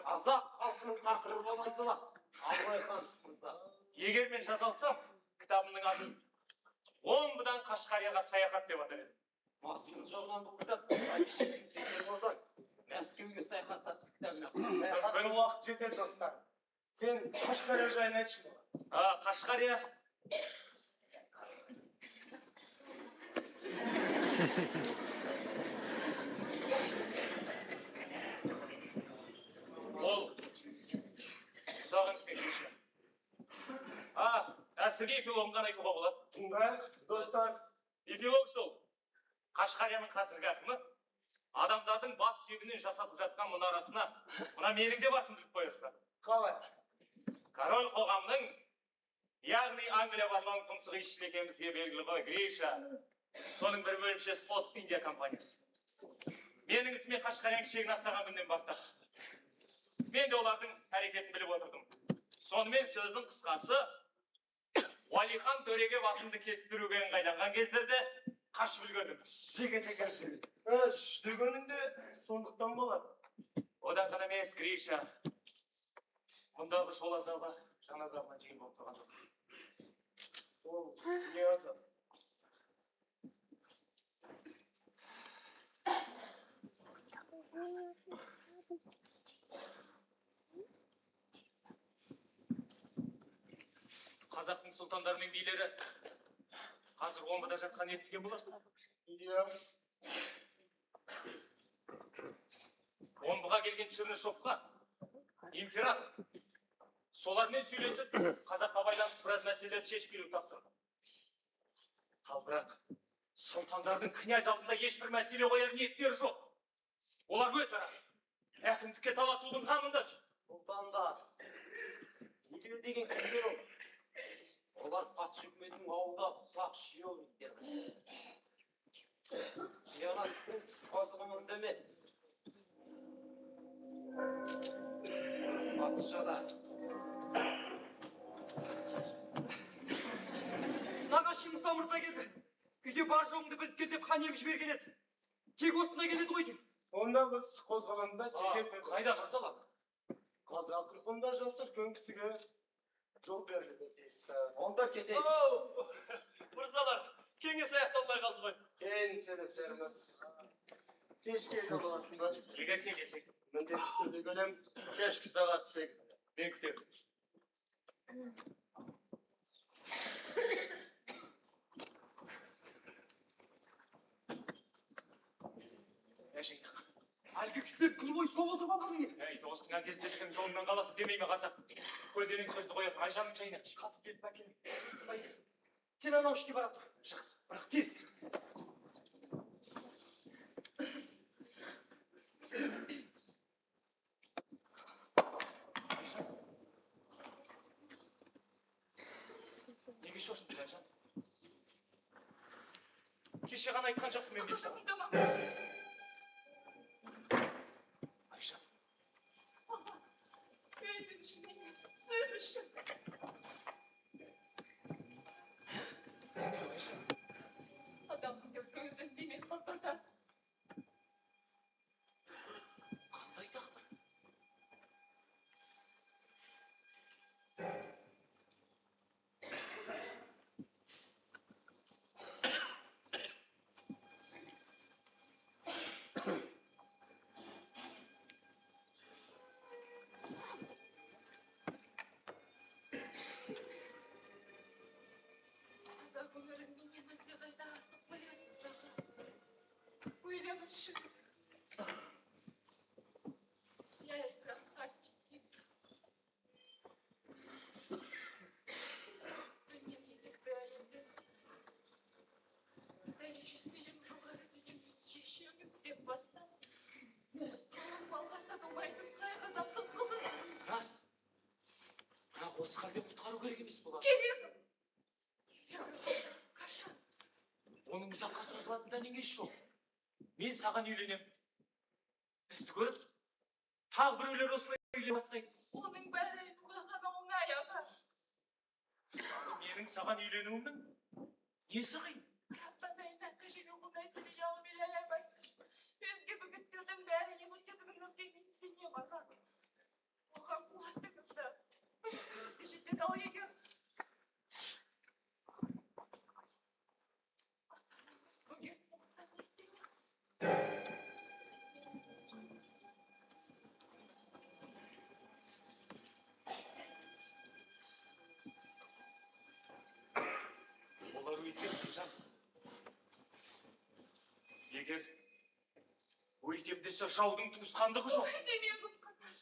Қазақ халқының тақырыбы болмайды ма? Абылайхан мырза. Егер мен жаза алсам, кітабымның атын Омбыдан Қашқарияға саяхат деп атар едім. Мазмұны жағынан бұл кітап Петербордан Мәскеуге саяхаттатып кітабына. Bir vaqt жетеді достар. Sen Qashqaryo жайын айтшы маған. Qashqaryo. Ол саған кешір. Сізге эпилогын ғана айтуға болады. Тыңдайық, достар. Эпилог сол. Қашқарияның қазіргі әкімі адамдардың бас сүйегінен жасатып жатқан мұнарасына мына менің де басымды іліп қойырсыздар. Қалай? Король қоғамның, яғни Англия барлығын тұмсығы ішілікемізге белгілі ғой, Гриша. Соның бір бөлімшесі Ост-Индия компаниясы. Менің ісіме Қашқарияның шегін аттаған күннен бастап. Мен де олардың әрекетін біліп отырдым. Сонымен сөздің қысқасы, Уалихан төреге басымды кестіруге ыңғайланған кездерде қашып үлгердім. Жігіт екенсің. Жүдегеніңде сондықтан болады. Одан ғана емес, Гриша. Мұндағы жол азабы жан азабына жеңіл болып тұрған жоқ. Ол не азап? Қазақтың сұлтандары мен билері қазір омбыда жатқан естіген боларсың. Иә. Омбыға келген Чернышевқа император солармен сөйлесіп қазаққа байланысты біраз мәселелерді шешіп беруді тапсырды. Ал бірақ сұлтандардың князь алдында ешбір мәселе қояр ниеттері жоқ. Олар өзара әкімдікке таласудың қамында жүр. Сұлтандар, неге деген сөздер ол? Олар патша үкіметінің ауылда ұсақ шенеуніктер. Қиянаттың азғымында емес. Патшада. Нағашым Мұса мырза келді. Үйде бар жоғыңды біліп кел деп хан еміп жіберген еді. Тек осында келеді ғой деймін. Онда біз қозғалғанда секет Қайда жасалады? қазақ рухында жасы үлкен кісіге жол берілді тиісті. Онда кетейік. Мырзалар, кеңес аяқталмай қалды ғой. Кеңселесерміз. Кешке қаласың ба? Егер сен келсең, Міндетті түрде келем. Кешкі сағат 8. мен күтемін. Әшейін. Әлгі кісілер күн бойы сол отырған ғой не? Әй, досыңнан кездессең жолыңнан қаласың демей ме қазақ? Көлденең сөзді қойып, айжанның жайына Қазір кетіп әкелем. Сен анау ішке бара тұр. жақсы, бірақ тез. Неге шошындың, Айжан? Кеше ғана айтқан жоқпын мен бес саған. Айжан. Адамның көзін демес бақтарда. Қандай тағдыр? Қазақ өмірін менен әлдеқайда артық білесіз аға. Ойлаңыз шығыңыз. Яйқаққа кеткен. Білмем етікті әлемді. Дәрежесі ең жоғары деген өз шешеңіз деп бастап. Қалың балға сатылмайтын қай қазақтың қызы. Рас. Бірақ осы халде құтқару керек емес болар. Керек. Қашан? Оның ұзаққа созылатын дәнеңесі жоқ. Мен саған үйленем. Бізді көріп, тағы біреулер осылай үйле бастайды. Оның бәрі айтуға ғана оңай аға. Мысалы, менің саған үйленуімнің несі қиын? Раббанайна қажеге оңай тілей алып аямай. Өзге бөгеттердің бәріне өтетіңіз деген сенем аға. Оған қуаттыңызды. Бүгініңізді жетеді ал егер. Атаңыз бөгет болса не істеңіз? етпес жан. Егер өлтем десе жаудың туысқандығы жоқ. Демеңіз, Қаташ.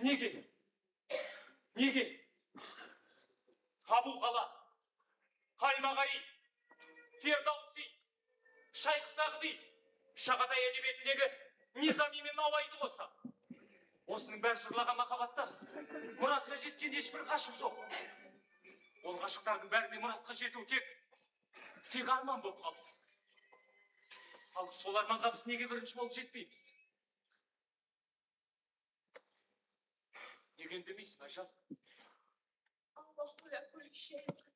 Неге? Неге? Абу Қала, Қалмағари, Фердауси, Шайх Сағди, Шағатай әдебиетіндегі Низами мен Науаиды қоса. Осының бәрі жырлаған махаббатта мұратына жеткен ешбір ғашық жоқ. Ол ғашықтардың бәріне мұратқа жету тек арман болып қалды. Ал сол арманға біз неге бірінші болып жетпейміз? Неге үндемейсің, Айжан? Allah koyar böyle şey Kadir.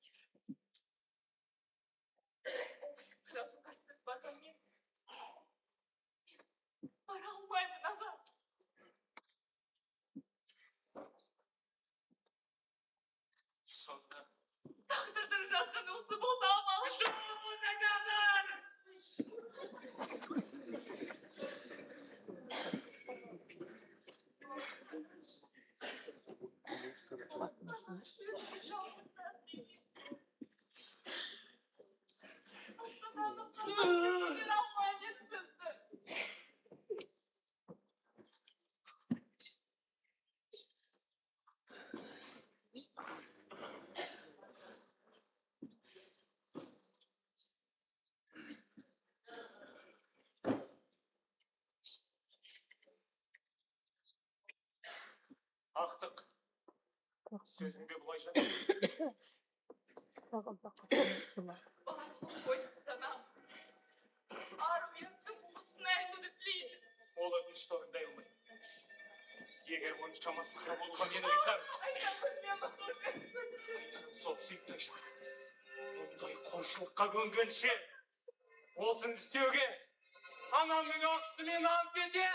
Krafikatsız bakan ben. Para almaydın ama. Sonra Takdırdır жазған осы болды ama. ne kadar? Ақтық. Сөзіңде бұлайша. Ой, sana. Ару еттің ұлысына өтілейді. Ол өтінішті орындай алмайды. Егер оның шамасы қара болуға мені ризам. Сол сүйікті жан. Бұндай қошылыққа көнгенше осыны істеуге анамның ақ үстімен ант етем.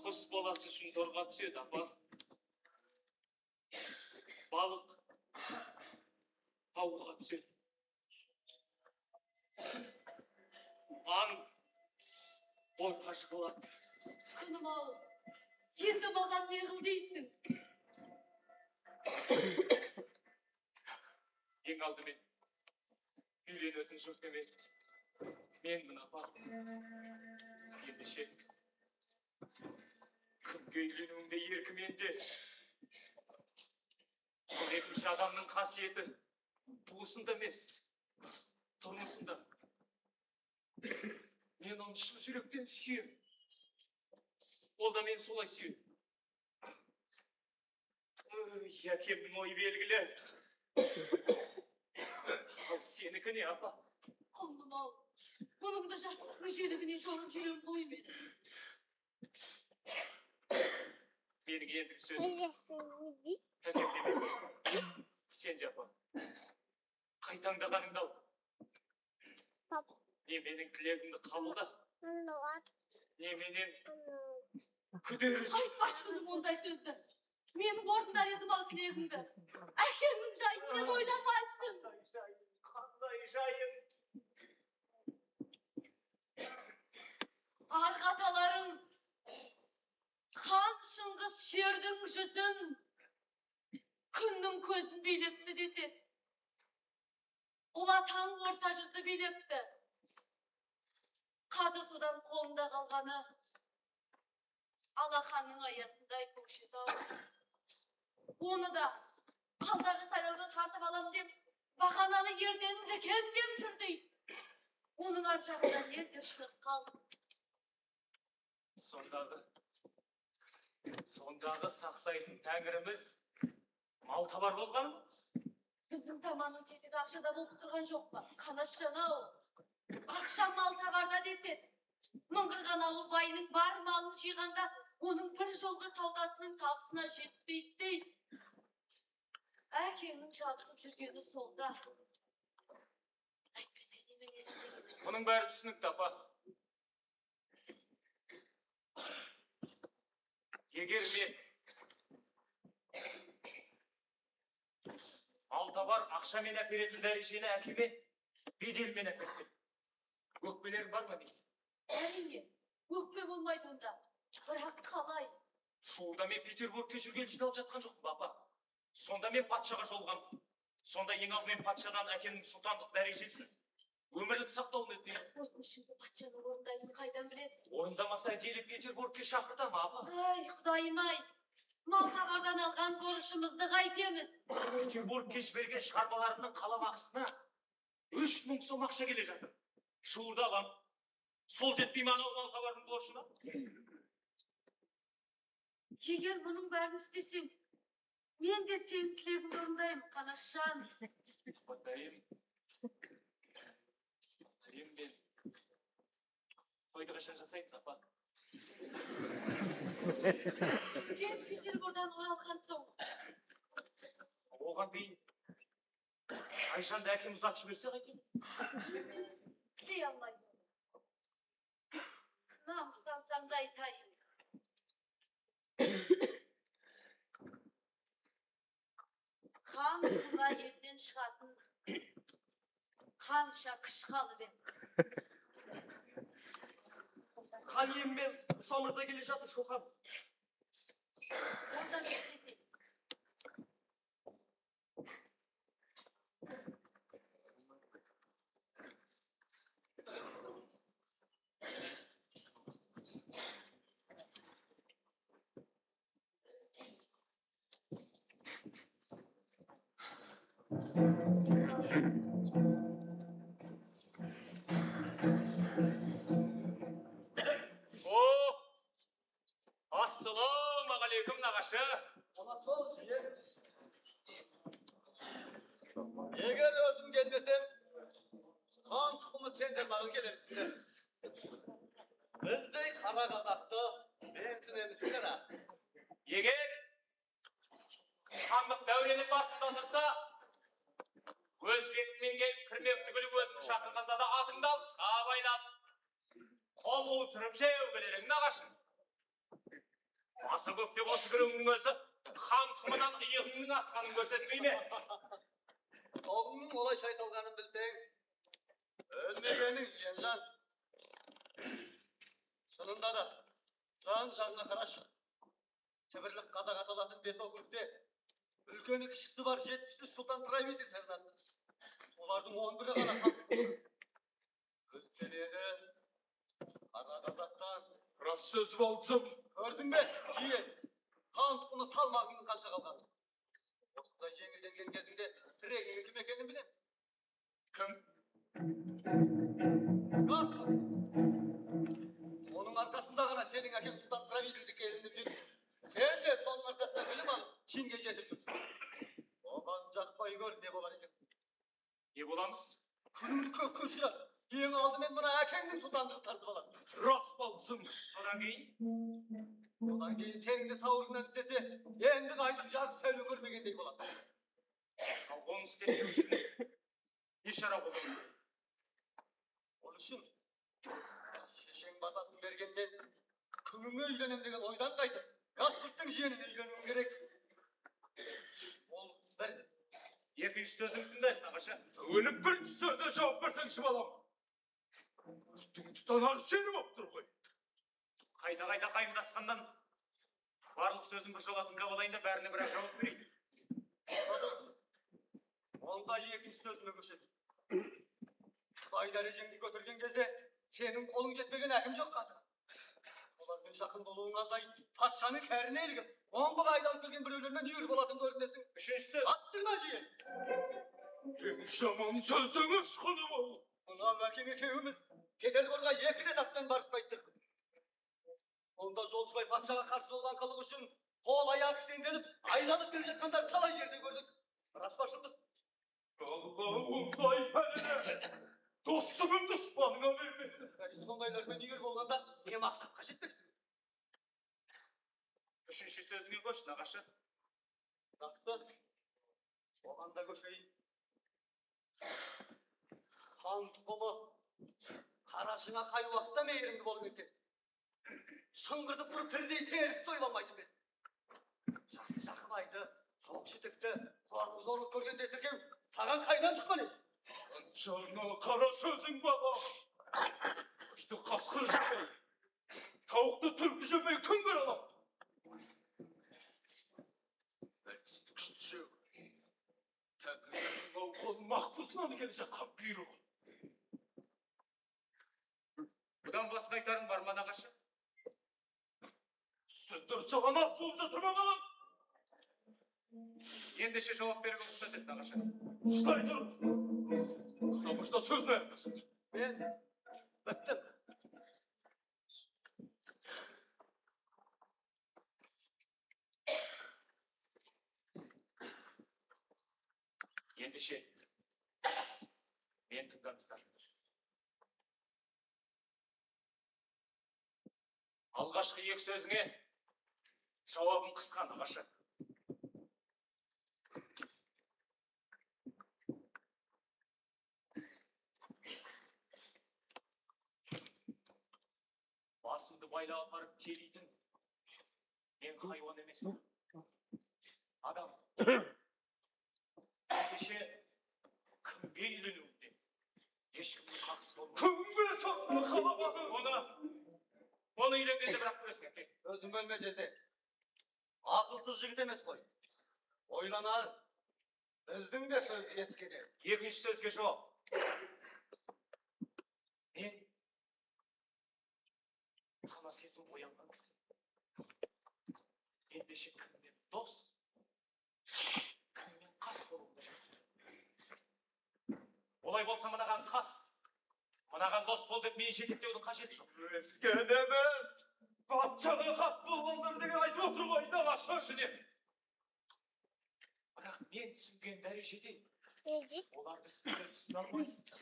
Құс баласы үшін торға түседі, апа. Балық ауылға түседі. Аң орта жығылады. Күнім ау, енді маған не қыл дейсің? Ең алдымен үйленетін жұрт емес. Менмін, апа. Ендеше кімге үйленуіңде еркіменде. Сол екінші адамның қасиеті туысында емес, тұрмысында. Мен оны шын жүректен сүйем. Ол да мені солай сүйеді. Әкемнің ойы белгілі. Ал сенікі не, апа? Құлым ау, бұның да жастықтың желігіне шолып жүрем қоймеді. Менің ендігі сөзім әкемде емес. Сен де, апа. Қайтаңдағаныңды ал. Не менің тілегімді қабылда, не менен күдеріс. Айтпашы күнім ондай сөзді. Мен орындар едім ау тілегіңді. Әкеңнің жайын не ойламайсың? Қандай жайын? Арқаталарың хан шыңғыс шердің жүзін, күннің көзін билепті деседі. Ұлатаң орта жүзді билепті. Қазы содан қолында қалғаны алақанның аясындай көкшетау. Оны да алдағы сайлауға тартып алам деп бағаналы ертеңінде кемдеп жүр дейді. Оның ар жағында не тіршілік қалды? Сондағы сақтайтын тәңіріміз мал табар болғаны ма? Біздің таманың тетігі ақшада болып тұрған жоқ па? Қанаш жанау, ақша мал табарда деседі. Мыңғырған ауыл байының бар малын жиғанда, оның бір жолғы саудасының табысына жетпейді дейді. Әкеңнің жабысып жүргені солда. Әйтпесе неменесі деген. Мұның бәрі түсінікті, апа. Егер мен алтабар ақшамен әперетін дәрежені әкеме беделмен әперсем, өкпелерің бар ма менің? Әрине, өкпе болмайды онда. Бірақ қалай? Жуырда мен Петербургке жүрген жиналып жатқан жоқпын, апа. Сонда мен патшаға жолығамын. Сонда ең алдымен патшадан әкемнің сұлтандық дәрежесін өмірлік сақтауын өтінемін. Оның ішінде патшаның орындайтынын қайдан білесің? Орындамаса әдейілеп Петербургке шақыртамын, апа. Ай, Құдайым-ай, Малтабардан алған борышымызды қайтеміз. Петербургке жіберген шығармаларымның қаламақысына 3000 сом ақша келе жатыр. Жуырда алам. Сол жетпей ме анау Малтабардың борышына? Егер мұның бәрін істесең, мен де сенің тілегіңді орындаймын, Қалашжан. Батайым мен тойды қашан жасаймыз, апа? Сен Петербордан оралған соң. Оған дейін Айжанды әкем ұзатып жіберсе қайтеміз? Дей алмаймын. Намыстансам да айтайын. Хан мына елден шығатын қанша күш қалып еді. Хан иеммен Самырза келе жатыр, Шоқан. Онда не істесек? Ассалаумағалейкум, нағашы. Егер өзім келмесем, хан тұқымы сендер маған келемісіңдер. Біздей қара қазақты менсінемісіңдер, а? Егер хандық дәуренің басында тұрса, өз бетіңмен келіп кірмек түгілі өзің шақырғанда да атыңды алысқа байлап, қол қусырып жеу келерің, нағашым. Асы көптеп осы күріңнің өзі хан тұқымынан иығыңның асқанын көрсетпей ме? Оғыңның олайша айтылғанын білсең, өлмегенің ержан. Шынында да, жан-жанға қарашы. Сібірлік қазақ аталатын бес округте үлкені кішісі бар 70 сұлтан правитель сайланды. Олардың 11-і ғана қалды. Өлкелері қара қазақтан Рас сөз болдым. көрдің бе, жиен? Хан тұқымы салмағының қанша қалған. Осындай жеңілденген кезінде тірегіңнің кім екенін білем. Кім? Рас. Оның арқасында ғана сенің әкең сұлтан правительдікке ілініп жүр. Сен де соның арқасында білім алып, чинге жетіп жүрсің. Оған жақпай көр, не болар екен? Не боламыз? Күнімді көшіріп, ең алдымен мына әкеңнің сұлтандығын тартып алады. Рас болдым. Содан кейін? Одан кейін сенің де сауырыңнан істесе, енді қайтып жарық сәуле көрмегендей болады. Ал оны істету үшін не шара қолданды? Ол үшін шешең батасын бергенмен күніңе үйленем деген ойдан қайтып, жас жұрттың жиеніне үйленуің керек. Ол бір. Екінші сөзін тыңдайсың, нағашы. Өліп бірінші сөзіне жауап берсеңші балам. Үстің тұтанар сені боп тұр ғой. Қайта-қайта қайындасқаннан барлық сөзін бір жолға тыңдап алайын да бәріне бірақ жауап берейін. Онда екінші сөзіме көшеді. Бай дәрежеңді көтерген кезде сенің қолың жетпеген әкім жоқ қазір. Олармен жақын болуың азай, патшаның кәріне ілігіп, омбыға айдалып келген біреулермен үйір болатын көрінесің. Үшінші сөз. Аттыңа жиен. Ең жаман сөздің ұшқыны бол. Мынау әкең екеуміз Петерборға 2 рет аттан барып қайттық. Онда жолшыбай патшаға қарсы болған қылық үшін қол аяқ кісенделіп, айналып келе жатқандар талай жерде көрдік. Рас па шындық? Алла, ондай пәлені. Dostluğun düşmanına verme. Сондайлармен егер болғанда не мақсатқа жетпексің? Үшінші сөзіңе көш, нағашы. Жақсы, оған да көшейін. Хан тұқымы қарашыңа қай уақытта мейірімді болып екен. Шыңғырды бұрып тірідей теріс сойып алмайтын бе? Жақыбайды, жоқ шітікті, қуарғы зорлық көрген десірген саған қайдан шыққан еді? Жаңа қара сөзің баба. Күшті қасқыр жемей, тауықты түлкі жемей күн көре алам. Күшті жеу. Тәңірдің қолын мақпысынан келе жатқан бұйрық. Бұдан басқа айтарың бар ма, нағашы? Сіздер саған ақ болып жатыр ма балам? Ендеше жауап беруге рұқсат ет, нағашы. Ұстай тұр. Соңғышта сөзін аяқтасын. Мен біттім. Ендеше мен тыңдаңыздар. Алғашқы екі сөзіңе жауабым қысқа, нағашы. Басымды байлап апарып телейтін мен хайуан емеспін. Адам. Ендеше кімге үйленуінде ешкімнің қақысы болмайды. Кімге соны қаламадың? Оны үйленгенде бірақ көресің, әке. Өзің бөлме деді. Ақылсыз жігіт емес қой. Ойланар. Біздің де сөз ескерер. Екінші сөзге жауап. Мен сана сезім оянған кісі. Ендеше кіммен дос, кіммен қас болуды жақсы. Олай болса мынаған қас, мынаған дос бол деп мен жетектеудің қажеті жоқ. Өзге демес. Патшаға қас болғандар деген айтып отыр ғой, нағашы. Түсінемін. Бірақ мен түсінген дәрежеде оларды сіздер түсіне алмайсыздар.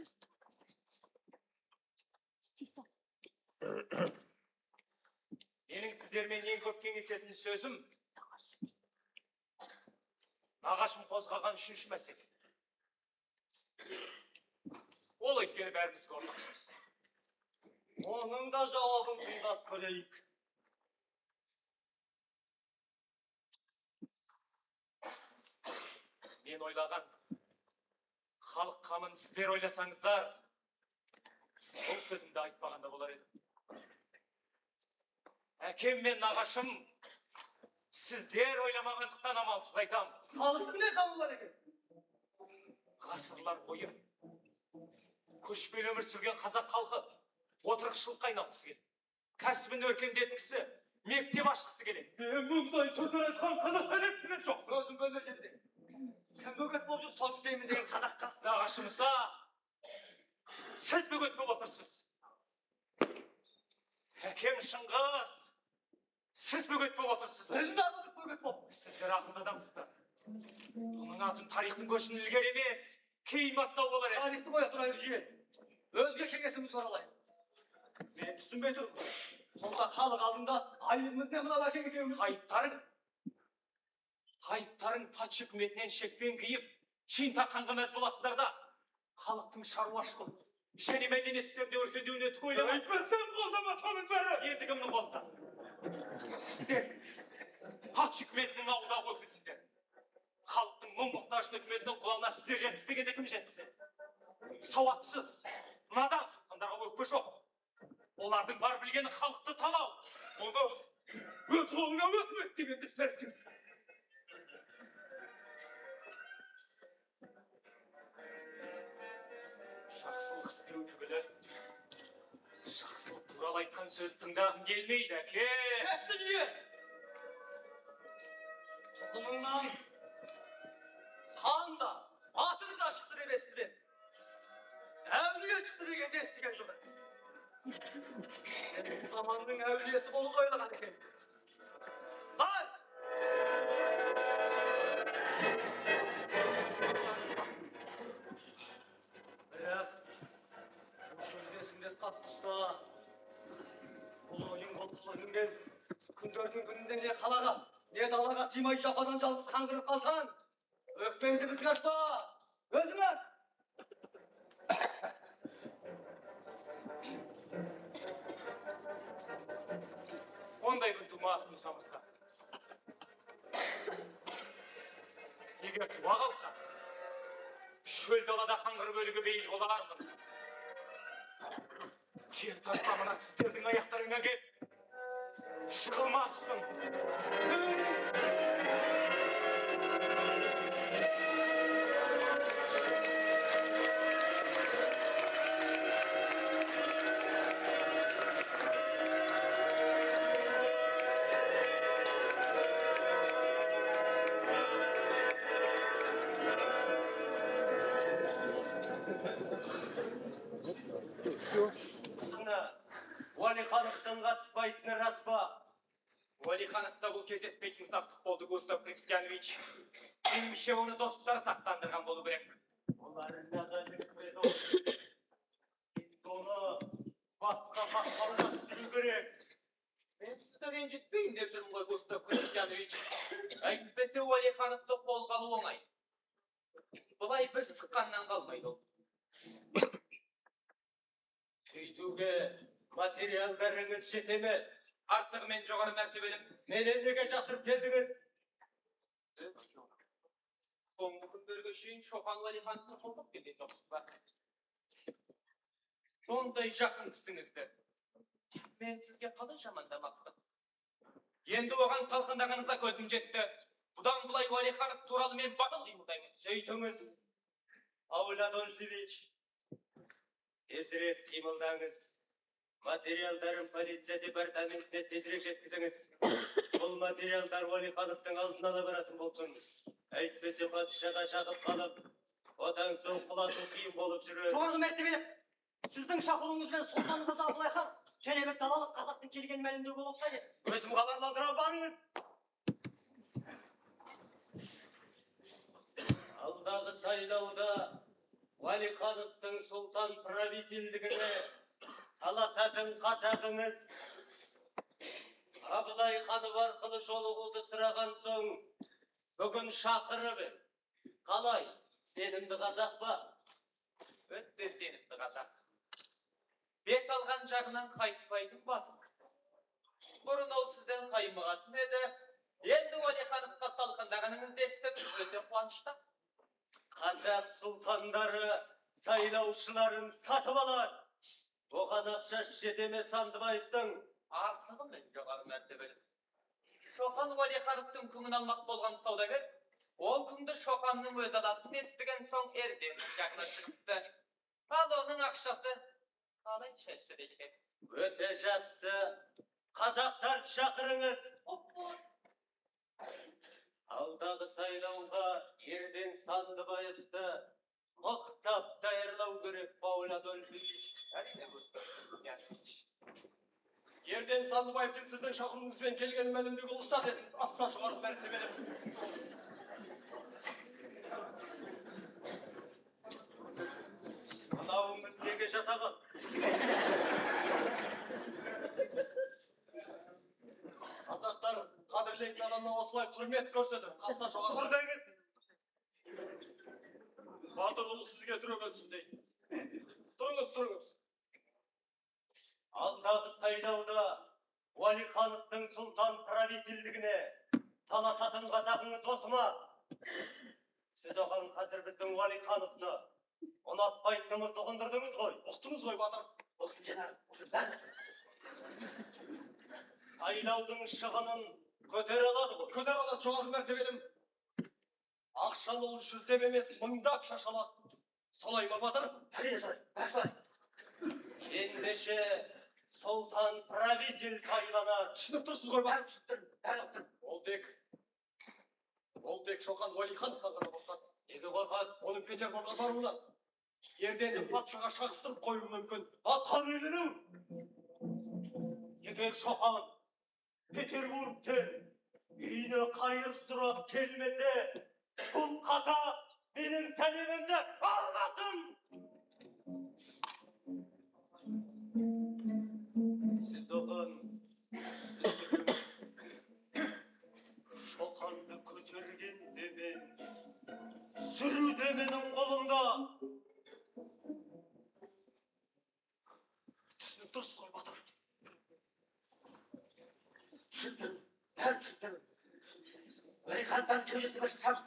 Менің сіздермен ең көп кеңесетін сөзім нағашым қозғаған үшінші мәселе. Ол өйткені бәрімізге ортақ. Оның да жауабын тыңдап көрейік. Мен ойлаған халық қамын сіздер ойласаңыздар, бұл сөзімді айтпағанда болар еді. Әкем мен нағашым сіздер ойламағандықтан амалсыз айтам. Халықтың не қамы бар екен? Ғасырлар бойы көшпелі өмір сүрген қазақ халқы отырықшылыққа айналғысы келеді. Кәсібін өркендеткісі, мектеп ашқысы келеді. Мен мұндай сөздер айтқан қазақ әлемсінен жоқ. Өзің бөлме деді. Сен бөгет болып жүр, сол істеймін деген қазаққа. Нағашымызда сіз бөгет болып отырсыз. Әкем Шыңғыс, сіз бөгет болып отырсыз. Өзің де бөгет болып. Сіздер ақылды адамсыздар. Оның атын тарихтың көшін ілгер емес, кейін бастау болар еді. Тарихты қоя тұрайық жиен. Өзге кеңесіміз бар алайын. Мен түсінбей тұрмын. Сонда халық алдында айыбымыз не мынау әкең екеуміз? Айыптарың патша үкіметінен шекпен киіп, чин таққанға мәз боласыздар да, халықтың шаруашылық және мәдениет істерінде өркендеуіне түк ойламайсыздар. Айтпастан қолдама соның бәрі. Енді кімнің қолында? Сіздер патша үкіметінің ауылдағы өкілсіздер. Халықтың мұң-мұқтажын үкіметінің құлағына сіздер жеткізбегенде кім жеткізеді? Сауатсыз, надан сатқандарға өкпе жоқ. Олардың бар білгені халықты талау. Оны өз қолыңа өкімет дегенде істерсің. Жақсылық істеу түгілі, жақсылық туралы айтқан сөз тыңдағым келмейді, әке. Кетті жиен! Тұқымыңнан хан да, батыр да шықты деп естіден. Әулие шықты дегенде естіген жоқ. Сен бұл заманның әулиесі болуды ойлаған екен. Қай! Бірақ қалаға, не далаға сыймай жападан жалғыз қаңғырып қалсаң, өкпеңді бітір ашпа, өзің ат. Ондай күн тумасын ұстамырса. Егер туа қалса, шөл далада қаңғырып өлігі бейіл болармын. Кер тастамына сіздердің аяқтарыңа кеп, жығылмаспын. Уәлихановтың қатыспайтыны рас па? Уәлихановта бұл кездеспейтін сақтық болды Густав Христианович. Меніңше оны достары сақтандырған болу керек. Олар оны басқа қақпауға түсіру керек. Мен сізді ренжітпейін деп жүрмін ғой, Густав Христианович. Әйтпесе Уәлихановты қолға алу оңай. Бұлай бір сыққаннан қалмайды ол. Сөйтуге материалдарыңыз жете ме? Артығымен жоғары мәртебелім. Менен неге жатырып келдіңіз? Соңғы күндерге шейін Шоқан Уәлихановты қолдап келген жоқсыз ба? Сондай жақын кісіңізді мен сізге қалай жамандамақпын? Енді оған салқындағаныңызға көзім жетті. Бұдан бұлай Уәлиханов туралы мен батыл қимылдаймын. Сөйтіңіз, Ауль Адольфович, тезірек қимылдаңыз. Материалдарын полиция департаментіне тезірек жеткізіңіз. Бұл материалдар Уәлихановтың алдын ала баратын болсын. Әйтпесе патшаға шағып қалып, одан соң құлату қиын болып жүрер. Жоғарғы мәртебелі, сіздің шақыруыңызбен Сұлтан Қаза Абылай хан және бір далалық қазақтың келгенін мәлімдеуге ұқсайды. Өзім хабарландыра барыңыз. Алдағы сайлауда Уәлихановтың сұлтан правительдігіне таласатын қазағыңыз Абылай ханым арқылы жолығуды сұраған соң бүгін шақырып ем. Қалай? Сенімді қазақ па? Өтте сенімді қазақ. Бет алған жағынан қайтпайтын батыл. Бұрын ол сізден қаймығатын еді. Енді Уәлихановқа талқандағаныңызды естіп, өте қуанышты. Қазақ сұлтандары сайлаушыларын сатып алады. Оған ақша жете ме Сандыбаевтың? Артығы мен жоғары мәртебелі. Шоқан Уәлихановтың күңін алмақ болған саудагер, ол күнді Шоқанның өз алатын естіген соң ерден жағына шығыпты. Ал оның ақшасы қалай шәлші екен? Өте жақсы. Қазақтарды шақырыңыз. Алдағы сайлауға Ерден Сандыбаевты мықтап даярлау керек, Ауль Адольфович. Әрине, Густав Христианович. Ерден Сандыбаевтың сіздің шақыруыңызбен келгенін мәлімдеуге рұқсат етіңіз. Асқан жоғары мәртебелі. Мынауыңыз неге жата қал? Қазақтар қадірлейтін адамына осылай құрмет көрсетіп, асқан жоғары. Құрдаңыз! Батыр ұлы сізге түрегел түсіндейді. Тұрыңыз. Алдағы сайлауда Уәлихановтың сұлтан правительдігіне таласатын қазағыңы тосыма. Сіз оған қазір біздің Уәлихановны ұнатпайтынымызды ұғындырдыңыз ғой. Ұқтыңыз ғой, батыр. Сайлаудың шығынын көтер алады ғой. Көтер алады, жоғары мәртебелім. Ақшаны ол жүздеп емес, мыңдап шашалады. Солай ма, батыр? Ендеше сұлтан правитель сайланар. Түсініп тұрсыз ғой, батыр? Ол тек Шоқан Уәлихановқа ғана қорқады. Неге қорқады? Оның Петербургқа баруынан. Ерденді патшаға шағыстырып қоюы мүмкін. Басқа үйлену. Егер Шоқан Петербургтен үйіне қайыр сұрап келмесе, бұл қазақ менің сәлемімді алмасын. Сіз оған менің қолымда. Дұрыс қой, Батыр. Түсіндім, бәрін түсіндім. Уәлиханнан кеудесіне шықсам,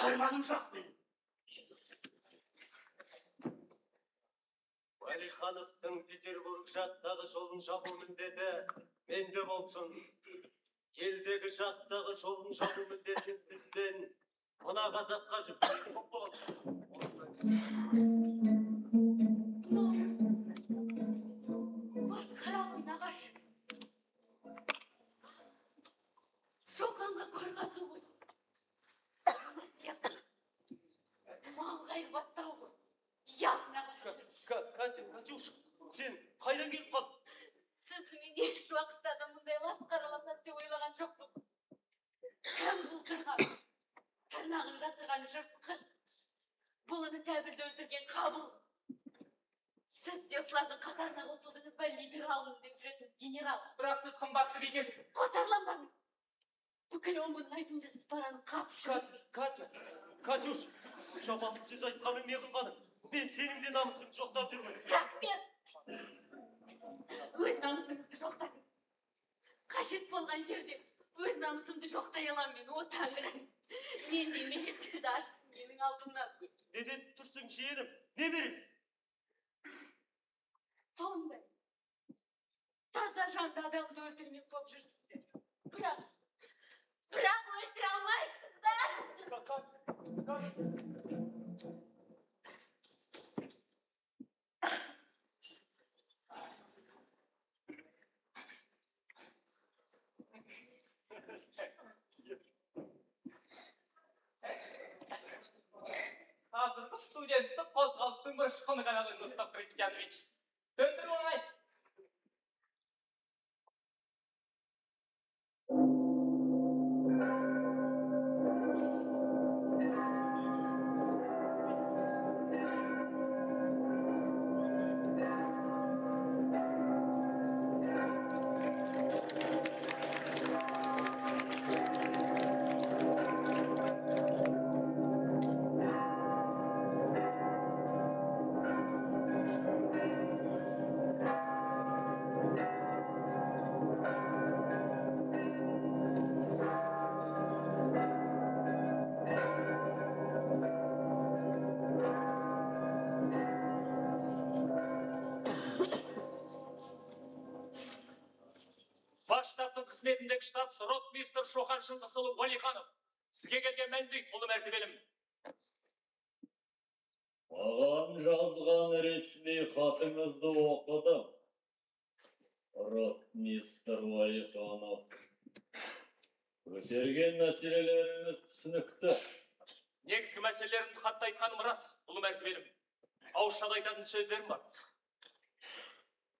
арманым жоқ менің. Уәлихановтың Петербург жақтағы жолын жабу міндеті менде болсын. Елдегі жақтағы жолын жабу міндетін бізден мына қазаққа жүктелген болады. Масқара ойнағаш. Шоқанға қорғасу ғой. Маңғай баттау ғой. Ятнағаш. Катюш, сен қайдан келіп қалдың? Сіздің еш уақытта да мұндай масқараласады деп ойлаған жоқпын. Кім бұлтырған? Тырнағында тұрған жыртқыш. Бұлыны тәбірді өлтірген қабыл. Сіз де осылардың қатарына қосылдыңыз ба либералмын деп жүретін генерал. Бірақ сіз қымбатты бекер. Қосарланбаңыз. Бүкіл омбының айтынша сіз параны қапшы. Катюш, жабағын сөз айтқаның не қылғаның? Мен сенің де намысын жоқтап жүрмін. Рахмет. Өз намысыңызды жоқтаңыз. Қажет болған жерде өз намысымды жоқтай аламын мен, о тәңірім. Мен де мектепті аштым менің алдымнан. Не деп тұрсың жиенім? Не береміз? Сондай. Таза жанды адамды өлтірмек болып жүрсіздер. Бірақ өлтіре алмайсыздар. Қазіргі студенттік қозғалыстың бір шыққаны ғана ғой, Густав Христианович. Төндіріп оңай. Бас штабтың қызметіндегі штаб ротмистр Шоқан Шыңғысұлы Уәлиханов. Сізге келген мәлімдейді, ұлы мәртебелім. Маған жазған ресми хатыңызды оқыдым. Ротмистр Уәлиханов. Көтерген мәселелеріңіз түсінікті. Негізгі мәселелерімді хатта айтқаным рас, ұлы мәртебелім. Ауызшада айтатын сөздерім бар.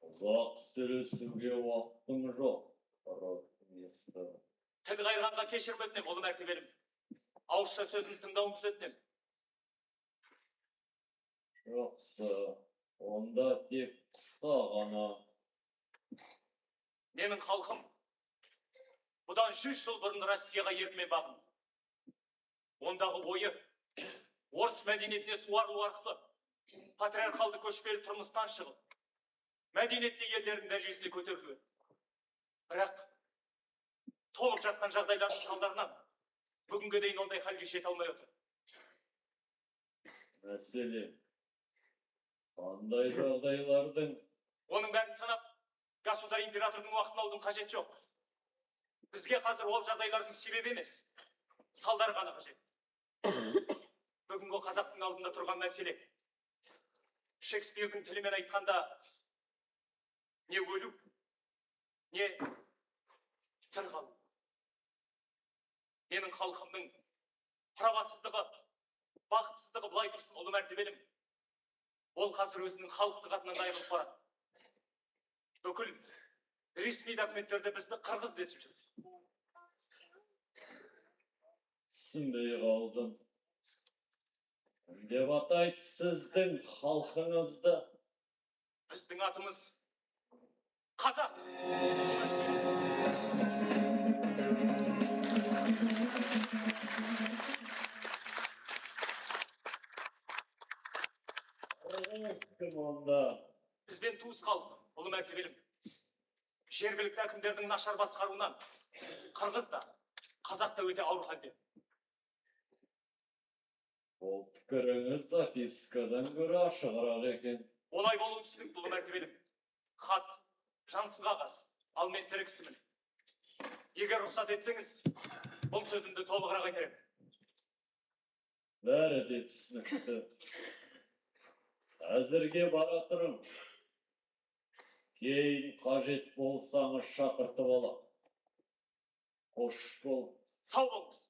Ұзақ сөйлесуге уақытым жоқ, ротмистр. Тіл қайырғанға кешірім өтінем, ұлы мәртебелім. Ауызша сөзімді тыңдауыңызды өтінем. Жақсы, онда тек қысқа ғана. Менің халқым бұдан 100 жыл бұрын Россияға еркімен бағынды. Ондағы ойы орыс мәдениетіне суарылу арқылы патриархалды көшпелі тұрмыстан шығып, мәдениетті елдердің дәрежесіне көтерілуі. Бірақ толып жатқан жағдайлардың салдарынан бүгінге дейін ондай халге жете алмай отыр. Мәселе, қандай жағдайлардың? Оның бәрін санап, государь императордың уақытын алудың қажет жоқ. Бізге қазір ол жағдайлардың себебі емес, салдар ғана қажет. Бүгінгі қазақтың алдында тұрған мәселе. Шекспирдің тілімен айтқанда, не өлу, не тірі қалу. Менің халқымның правасыздығы, бақытсыздығы былай тұрсын, ұлы мәртебелім. Ол қазір өзінің халықтық атынан айырылып барады. Бүкіл ресми документтерде бізді қырғыз десіп жүр. Түсінбей қалдым. Деп атайды сіздің халқыңызды? Біздің атымыз қазақ. туыс халық, ұлы мәртебелім. Жергілікті әкімдердің нашар басқаруынан қырғыз да, қазақ та өте ауыр халде. Ол пікіріңіз запискадан гөрі ашығырақ екен. Олай болуы түсінікті, ұлы мәртебелім. Хат, жансыз қағаз, ал мен тірі кісімін. Егер рұқсат етсеңіз, бұл сөзімді толығырақ айтарым. Бәрі де түсінікті. Әзірге бара тұрым. Кейін қажет болсаңыз шақыртып алам. Қош бол. Сау болыңыз.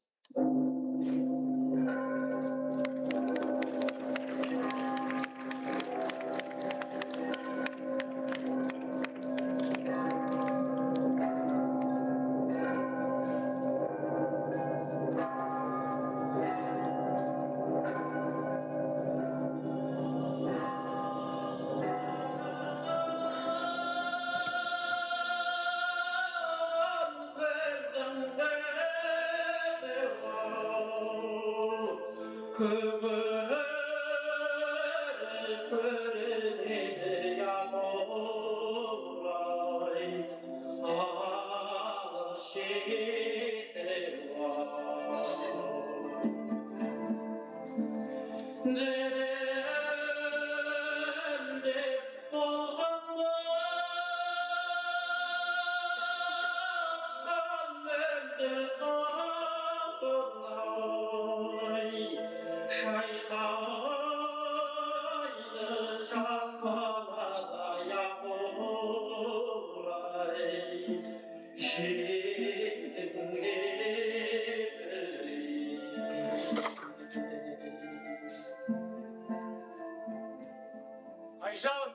Айжан!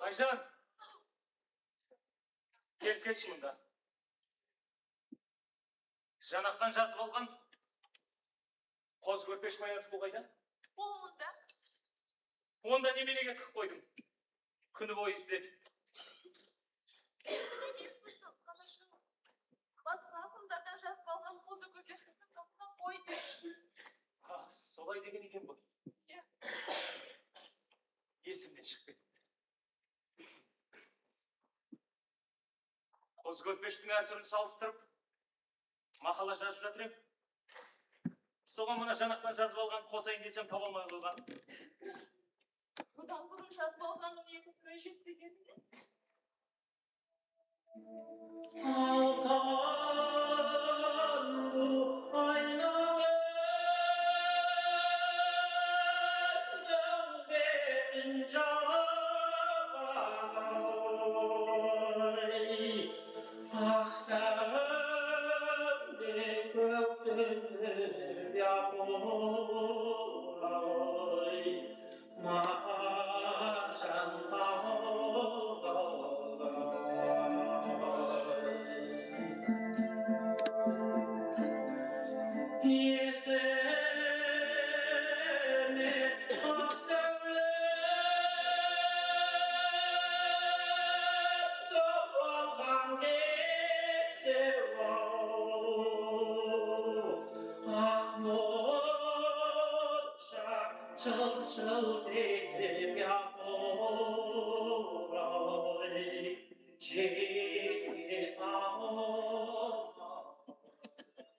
Айжан! Келші мұнда. Жанақтан жазып алған қоз көрпеш маясы бұл қайда? Ол мұнда. Онда неменеге тығып қойдым? Күні бойы іздедім. Басқа ақындардан жазып алған қозы көкештің тапқан қойды. Солай деген екен бұл. Иә. Есімнен шығып кетті. Қоз көрпештің әр түрін салыстырып, мақала жазып жатыр ем. Соған мына жанақтан жазып алған қосайын десем таба алмай қалған. Бұдан бұрын жазып алғанның екі түрі жетпегені.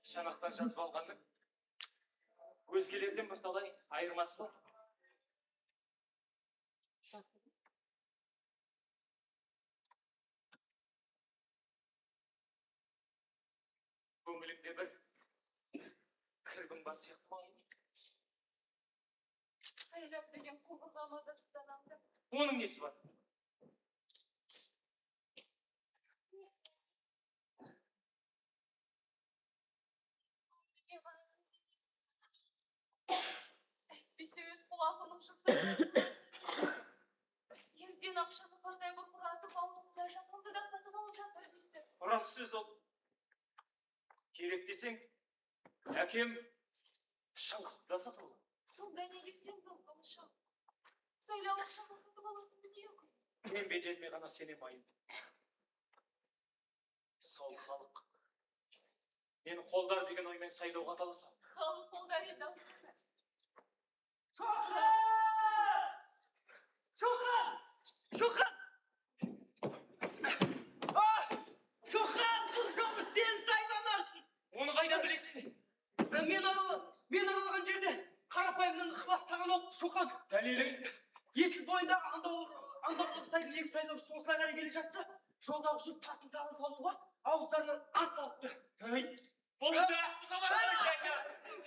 Жанақтан жазып алғанның өзгелерден бірталай айырмасы бар. Көңіліңде бір кірбің бар сияқты ма? Айлап деген қоғырғама дастанамды. Оның несі бар? Әйтпесе өз құлағының шықты. Ерден ақшаны бардай бір мұратып алдыңда жақынды да сатып алып жатыр дейсің. Рас сөз ол. Керек десең, әкем Шыңғысты да сатып алды. Сонда неліктен болғанша? Сайлау ақшаны сатып алатын дүние ғой. Мен беделіме ғана сенем айым. Сол халық. Мен қолдар деген оймен сайлауға таласам. Халық қолдар енді алып. Шоқыр! Шоқыр! Şokan! Şokan! Kurşoğlu sen saylanasın! Оны қайдан білесің? Men aralаған жерде қарапайымның ықыластаған ол Шоқан. Дәлелің? Есіл бойындағы аңдауқұлық сайдың екі сайлаушысы осылай қарай келе жатты. Жолдағы жүк тасын сағын салуға ауыздарынан ат алыпты. Бұл жақсы хабарлар жаңа.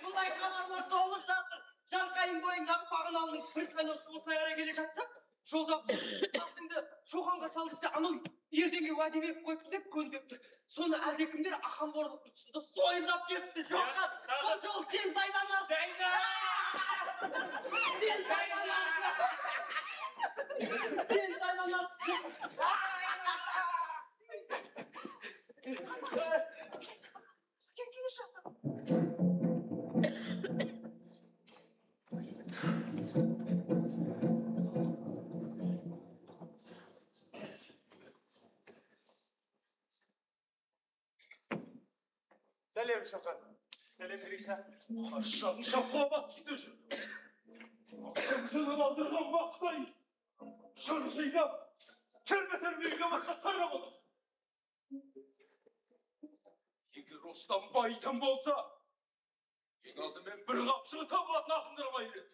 Бұлай хабарлар толып жатыр. Жарқайың бойындағы бағаналының бір сайлаушысы осылай қарай келе жатса, жолдағы жүк тасыңды Шоқанға салдырса, анау ертеңге уәде беріп қойыпты деп көнбепті. Соны әлдекімдер ақан борлықты тұсында сойылдап кетті. Шоқан, бұл жол сен сайланасың. Сен сайланасың. Сен сайланасың. Келе жатыр. Сәлем, Шоқан. Сәлем, Гриша. Қашан шапқылап түсті жүр. Ақсамсының алдырған бақтай. Жыр жинап, терме-термеге басқа сара болды. Егер осыдан байтын болса, ең алдымен бір қапшығы табылатын ақындар байырет.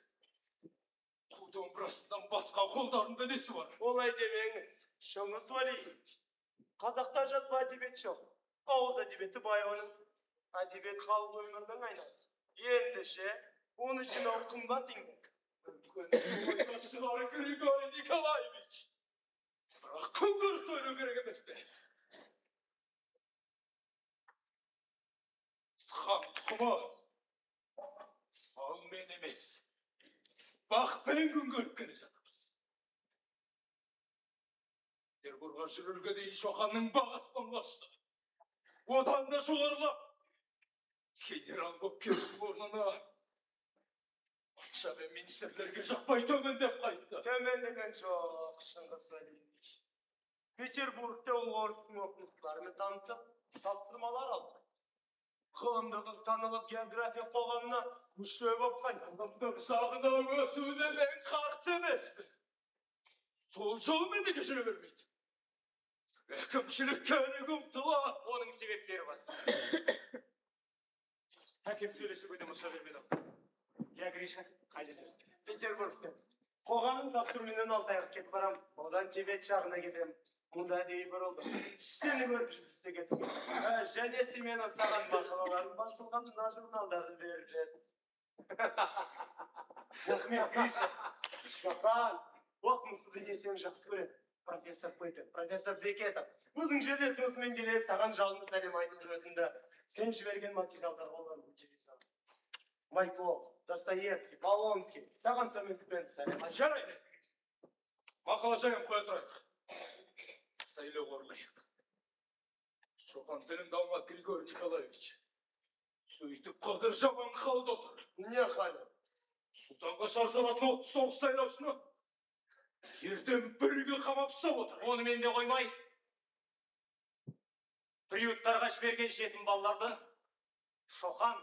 Қу домбырасынан басқа қолдарында несі бар? Олай демеңіз, Шыңғыс Валиевич. Қазақта жатпа әдебиет жоқ. Ауыз әдебиеті баяғының. Әдебиет халық өмірдің айнасы. Ендеше, оны жинау қымбат еңбек. Ойдашылары Григорий Николаевич. Бірақ күнгірт ойлау керек емес пе? Хан тұқымы. Ал мен емес. Бақпен күнгірт келе жатырмыз. Петербурға жүрерге дейін Шоқанның бағаспан қашты. Одан да жоғарылап. Генерал боп келіп орнына патша мен министрлерге жақпай төмендеп қайтты. Төмендеген жоқ, Шыңғыс Валиевич. Петербургте ол орыстың оқымыстыларымен танысып, тапсырмалар алды. Ғылымдығы танылып география қоғамына мүше боп Ғылымдың жағына өсуіне мен қарсы емеспін. Сол жолмен неге жүре бермейді? Әкімшілікке неге ұмтылады? Оның себептері бар. Әкем сөйлесіп өте мұша бермеді. Я, Гриша, қайда жүрсің? Петербургте. Қоғамның тапсыруынан Алтайға кетіп барам. Одан Тибет жағына кетем. Мұнда әдейі бір oldu. Сені көріп жүрсізде кеттім. Және Семенов саған мақалаларын басылған мына журналдарын беріп жеді. Рахмет, Гриша. Шоқан, оқымысты десең жақсы көреді. Профессор Пытов, профессор Бекетов. Өзің жерлесіңізмен келіп, саған жалынды сәлем айтып өтінді. Сен жіберген материалдар олар өте Майков, Достоевский, Полонский. Саған төмендікпен сәлем. Жарайды. Мақала жайын қоя тұрайық. Сайлау қорлайық. Шоқан тілімді алмат Григорий Николаевич. Сөйтіп қазір жаман қалды отыр. Не халі? Сұлтанға шарсалатын 39 сайлаушыны ертең бірге қамап ұстап отыр. Оны мен де қоймай. Приюттарға жіберген жетім балаларды Шоқан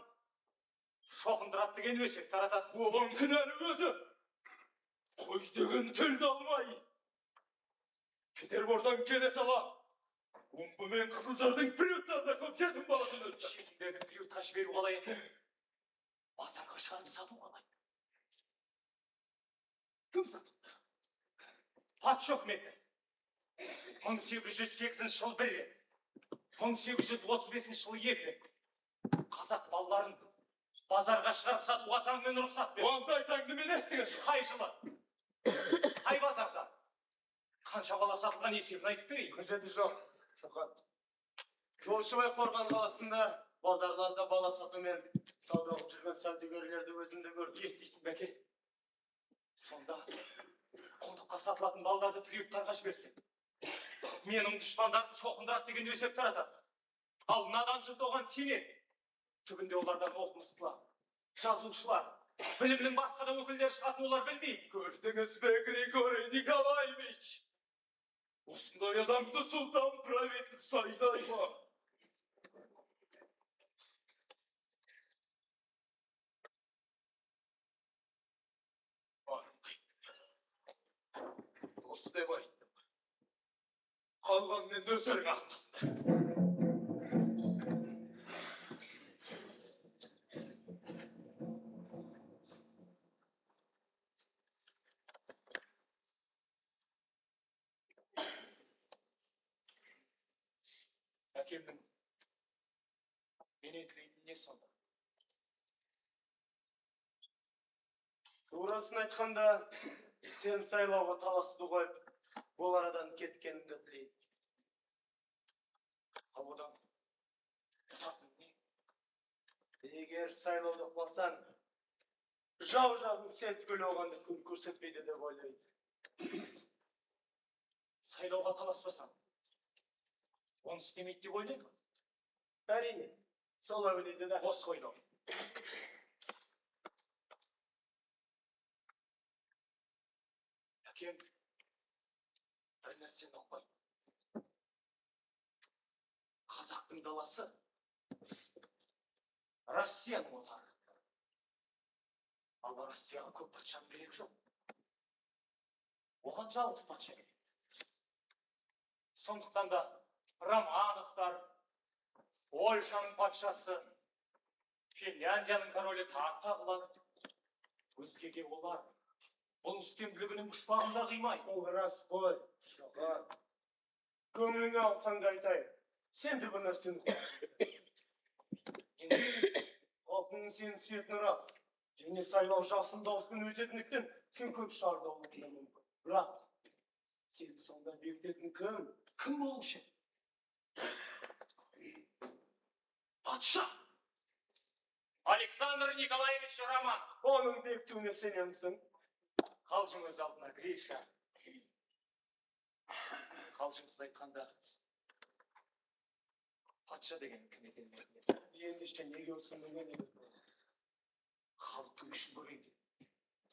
шоқындырады деген өсек таратады. Оған кінәлі өзі. Қой деген тілді алмай. Петербордан келе сала. Омбы мен Қызылжардың приюттарында көп жетім баласын өтті. Жетімдерді приютқа жіберу қалай екен? Базарға шығарып сату қалай? Кім сатылды? Патша үкіметі. 1808 жыл бір рет. 1835 жылы екі рет. Қазақ балаларын базарға шығарып сатуға заңмен рұқсат берді. Онда айтаңды мен естіген жоқ. Қай жылы? Қай базарда? Қанша бала сатылған есебін айтып берейін. Қажеті жоқ, Шоқан. Жолшыбай қорған қаласында базарларда бала сатумен сауда қылып жүрген саудагерлерді өзімді көрдім. Естисің бәке? Сонда құлдыққа сатылатын балаларды приюттарға жіберсек, менің дұшпандарым шоқындырады деген өсек таратады. Ал надан жұрт оған сенеді. Түбінде олардан оқымыстылар, жазушылар, білімнің басқа да өкілдері шығатын олар білмейді. Көрдіңіз бе, Григорий Николаевич? Осындай адамды сұлтан правитель сайлай ма? Осы деп айттым. өздерің ақпасыңдар. Әкемнің менен тілейтін не сонда? Турасын айтқанда, сен сайлауға таласуды қойып, ол арадан кеткеніңді тілейді. Ал одан ұтатын не? Егер сайлауды қылсаң, жау жағың сен түгел оғанды күн көрсетпейді деп ойлайды. Сайлауға таласпасам, оны істемейді деп ойлаймын. Әрине, солай ойлайды да. Бос ойлау. Әкем бір нәрсені ұқпайды. Қазақтың даласы Россияның отары. Ал Россияға көп патшаның керегі жоқ. Оған жалғыз патша керек. Сондықтан да Романовтар, Польшаның патшасы, Финляндияның королі тағы тағылар. Өзгеге олар бұл үстемділігінің пұшпағында қимай. Ол рас қой, шоқар. Көңіліңе алсаң да айтайын, сен де бір нәрсені алтының сенің сүйетіні рас. Және сайлау жасын дауыспен өтетіндіктен сен көп шарды алуың мүмкін. Бірақ сені сонда бекітетін кім? Кім болушы? Патша! Александр Николаевич Роман. Оның бекітуіне сенемісің? Қалжыңыз алдына Гришка. Қалжыңсыз айтқанда, патша деген кім екенін білмедім. Ендеше неге осындаймен еді? Халықтың үшін көрейді.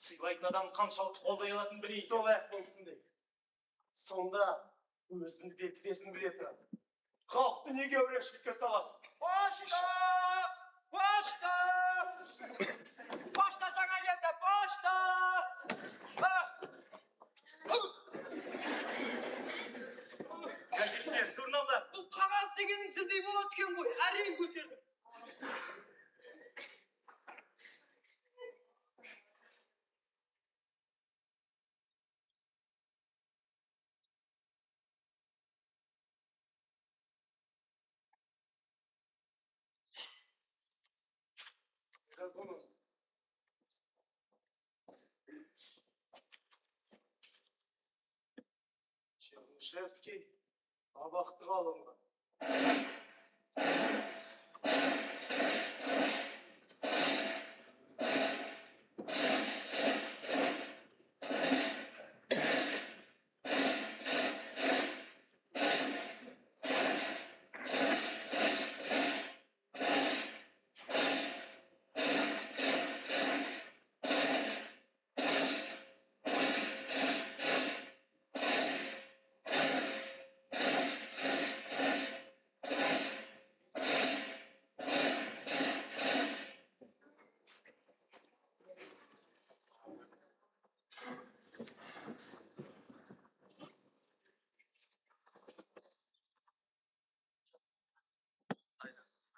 Сыйлайтын адам қаншалықты қолдай алатынын білейді. Солай болсын дейді. Сонда өзіңді бекітесін біле тұрады. Халықты неге өрешілікке саласың? Пошта! Пошта! Пошта жаңа келді, пошта! Газеттер, журналдар. Бұл қағаз дегенің сіздей болады екен ғой, әрең көтерді. Чернышевский, абақты қалыңға.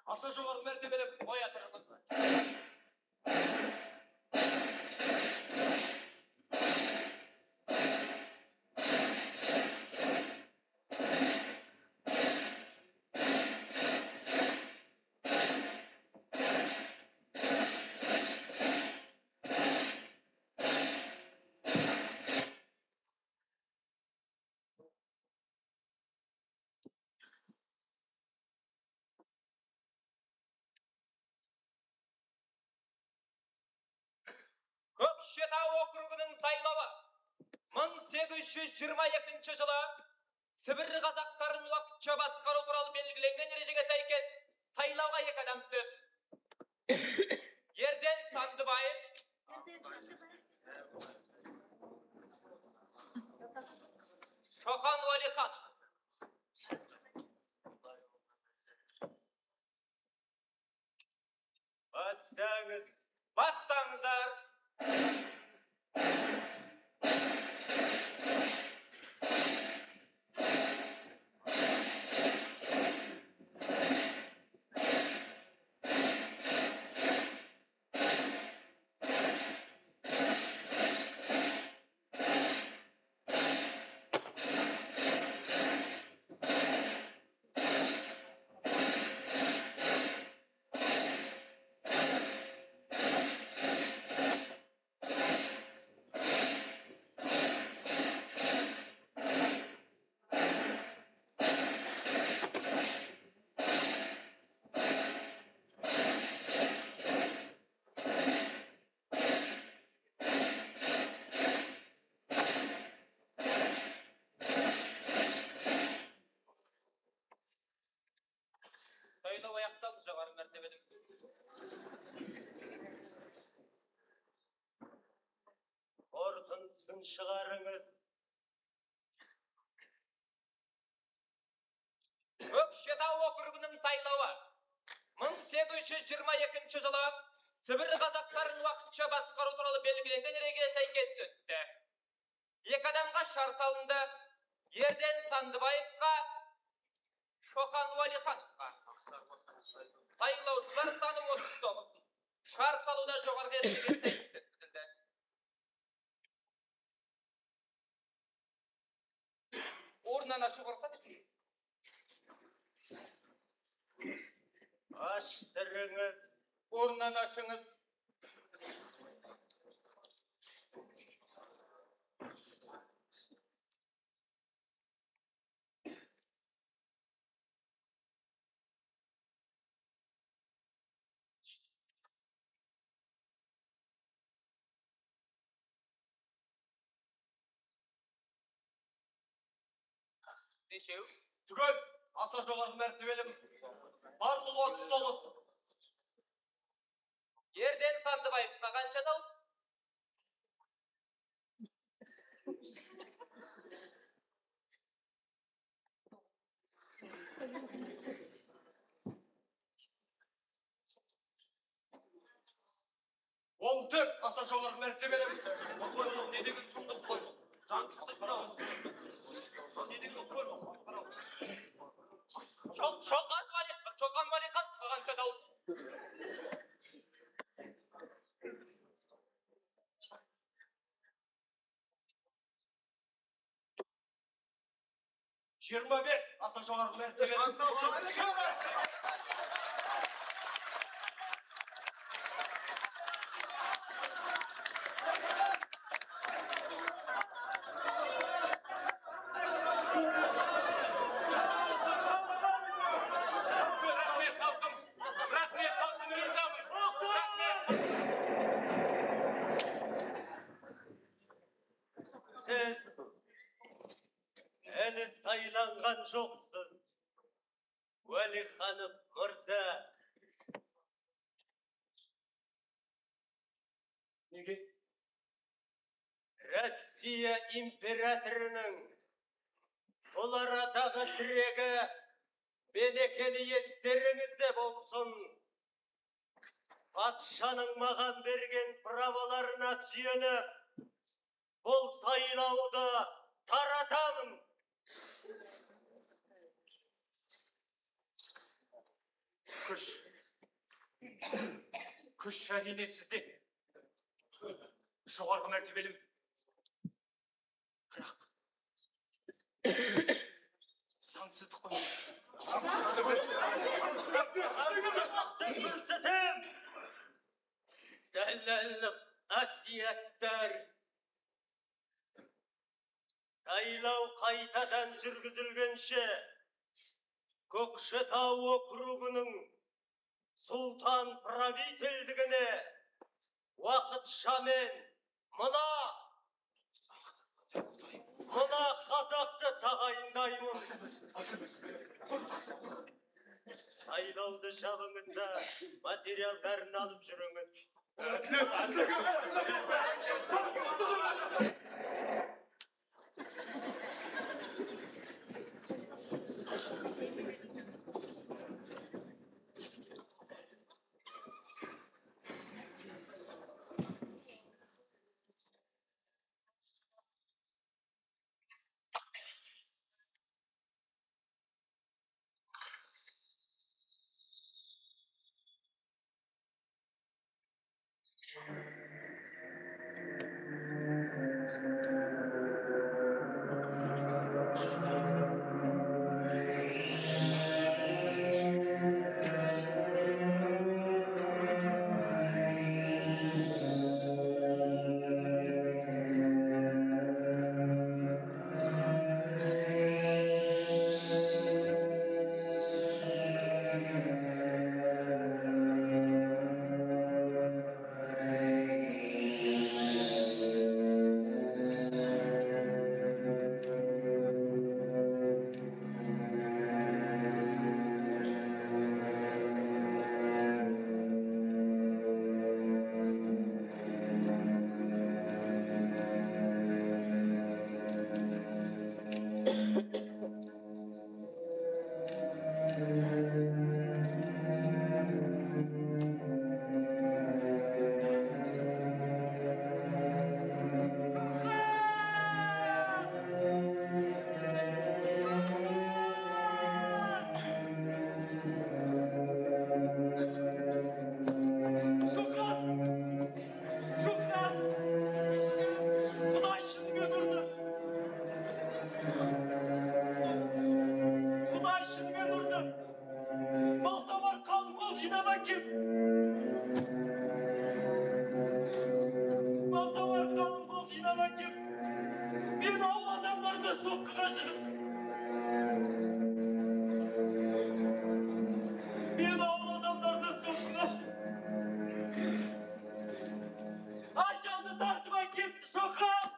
Аса жоғары мәртебелі қоя тұрыңыз. Көкшетау округінің сайлауы 1822 жылы Сібір қазақтарын уақытша басқару туралы белгіленген ережеге сәйкес сайлауға 2 адам түсті. Ерден Сандыбаев, Шоқан Уәлихан. Бастаңыз. Бастаңыздар. шығарыңыз. Көкшетау округінің сайлауы 1822 жылы Сібір қазақтарын уақытша басқару туралы белгіленген ережеге сәйкес өтті. Екі адамға шарт алынды. Ерден Сандыбаевқа, Шоқан Уәлихановқа. Сайлаушылар саны 39. Шарт алуда жоғарғы ережеге сәйкес өтті. Орнынан ашу қорқады. Аштырыңыз. Орнынан ашыңыз. Нешеу? Түгел, аса жоғарғы мәртебелім. Барлығы 39. Ерден Сандыбаевқа қанша дауыс? Он төрт, аса жоғарғы мәртебелім. Не деген сұмдық қой. Жансыздық мынау. Не деген қой. Шоқан Уәлихан қанша дауыс? Жиырма бес, аса жоғарғы мәртебелім. Сіз әлі сайланған жоқсыз, Уәлиханов мырза. Неге? Россия императорының бұл арадағы тірегі берекелі естеріңізде болсын. Патшаның маған берген праволарына сүйеніп, бұл сайлауды таратамын. Күш әрине сізде. Жоғарғы мәртебелім. Бірақ заңсыздық қоймаңыз. Дәлеллік қасиеттер. Сайлау қайтадан жүргізілгенше Көкшетау округінің сұлтан правительдігіне уақытшамен мына қазақты тағайындаймын. Сайлауды жабыңыз да материалдарын алып жүріңіз. жинап әкеп. Балтабар қалың қол жинап әкеп. Мен ауыл адамдарына соққыға шығып. Мен ауыл адамдарына соққыға шығып. Ayşan'ı taktıma gitti sokak.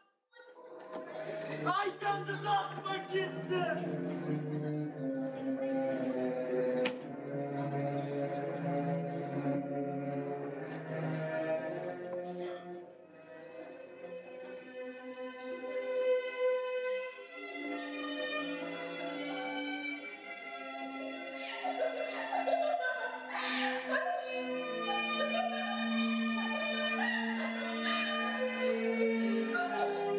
Ayşan'ı taktıma gitti. Anacığım.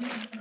Thank you.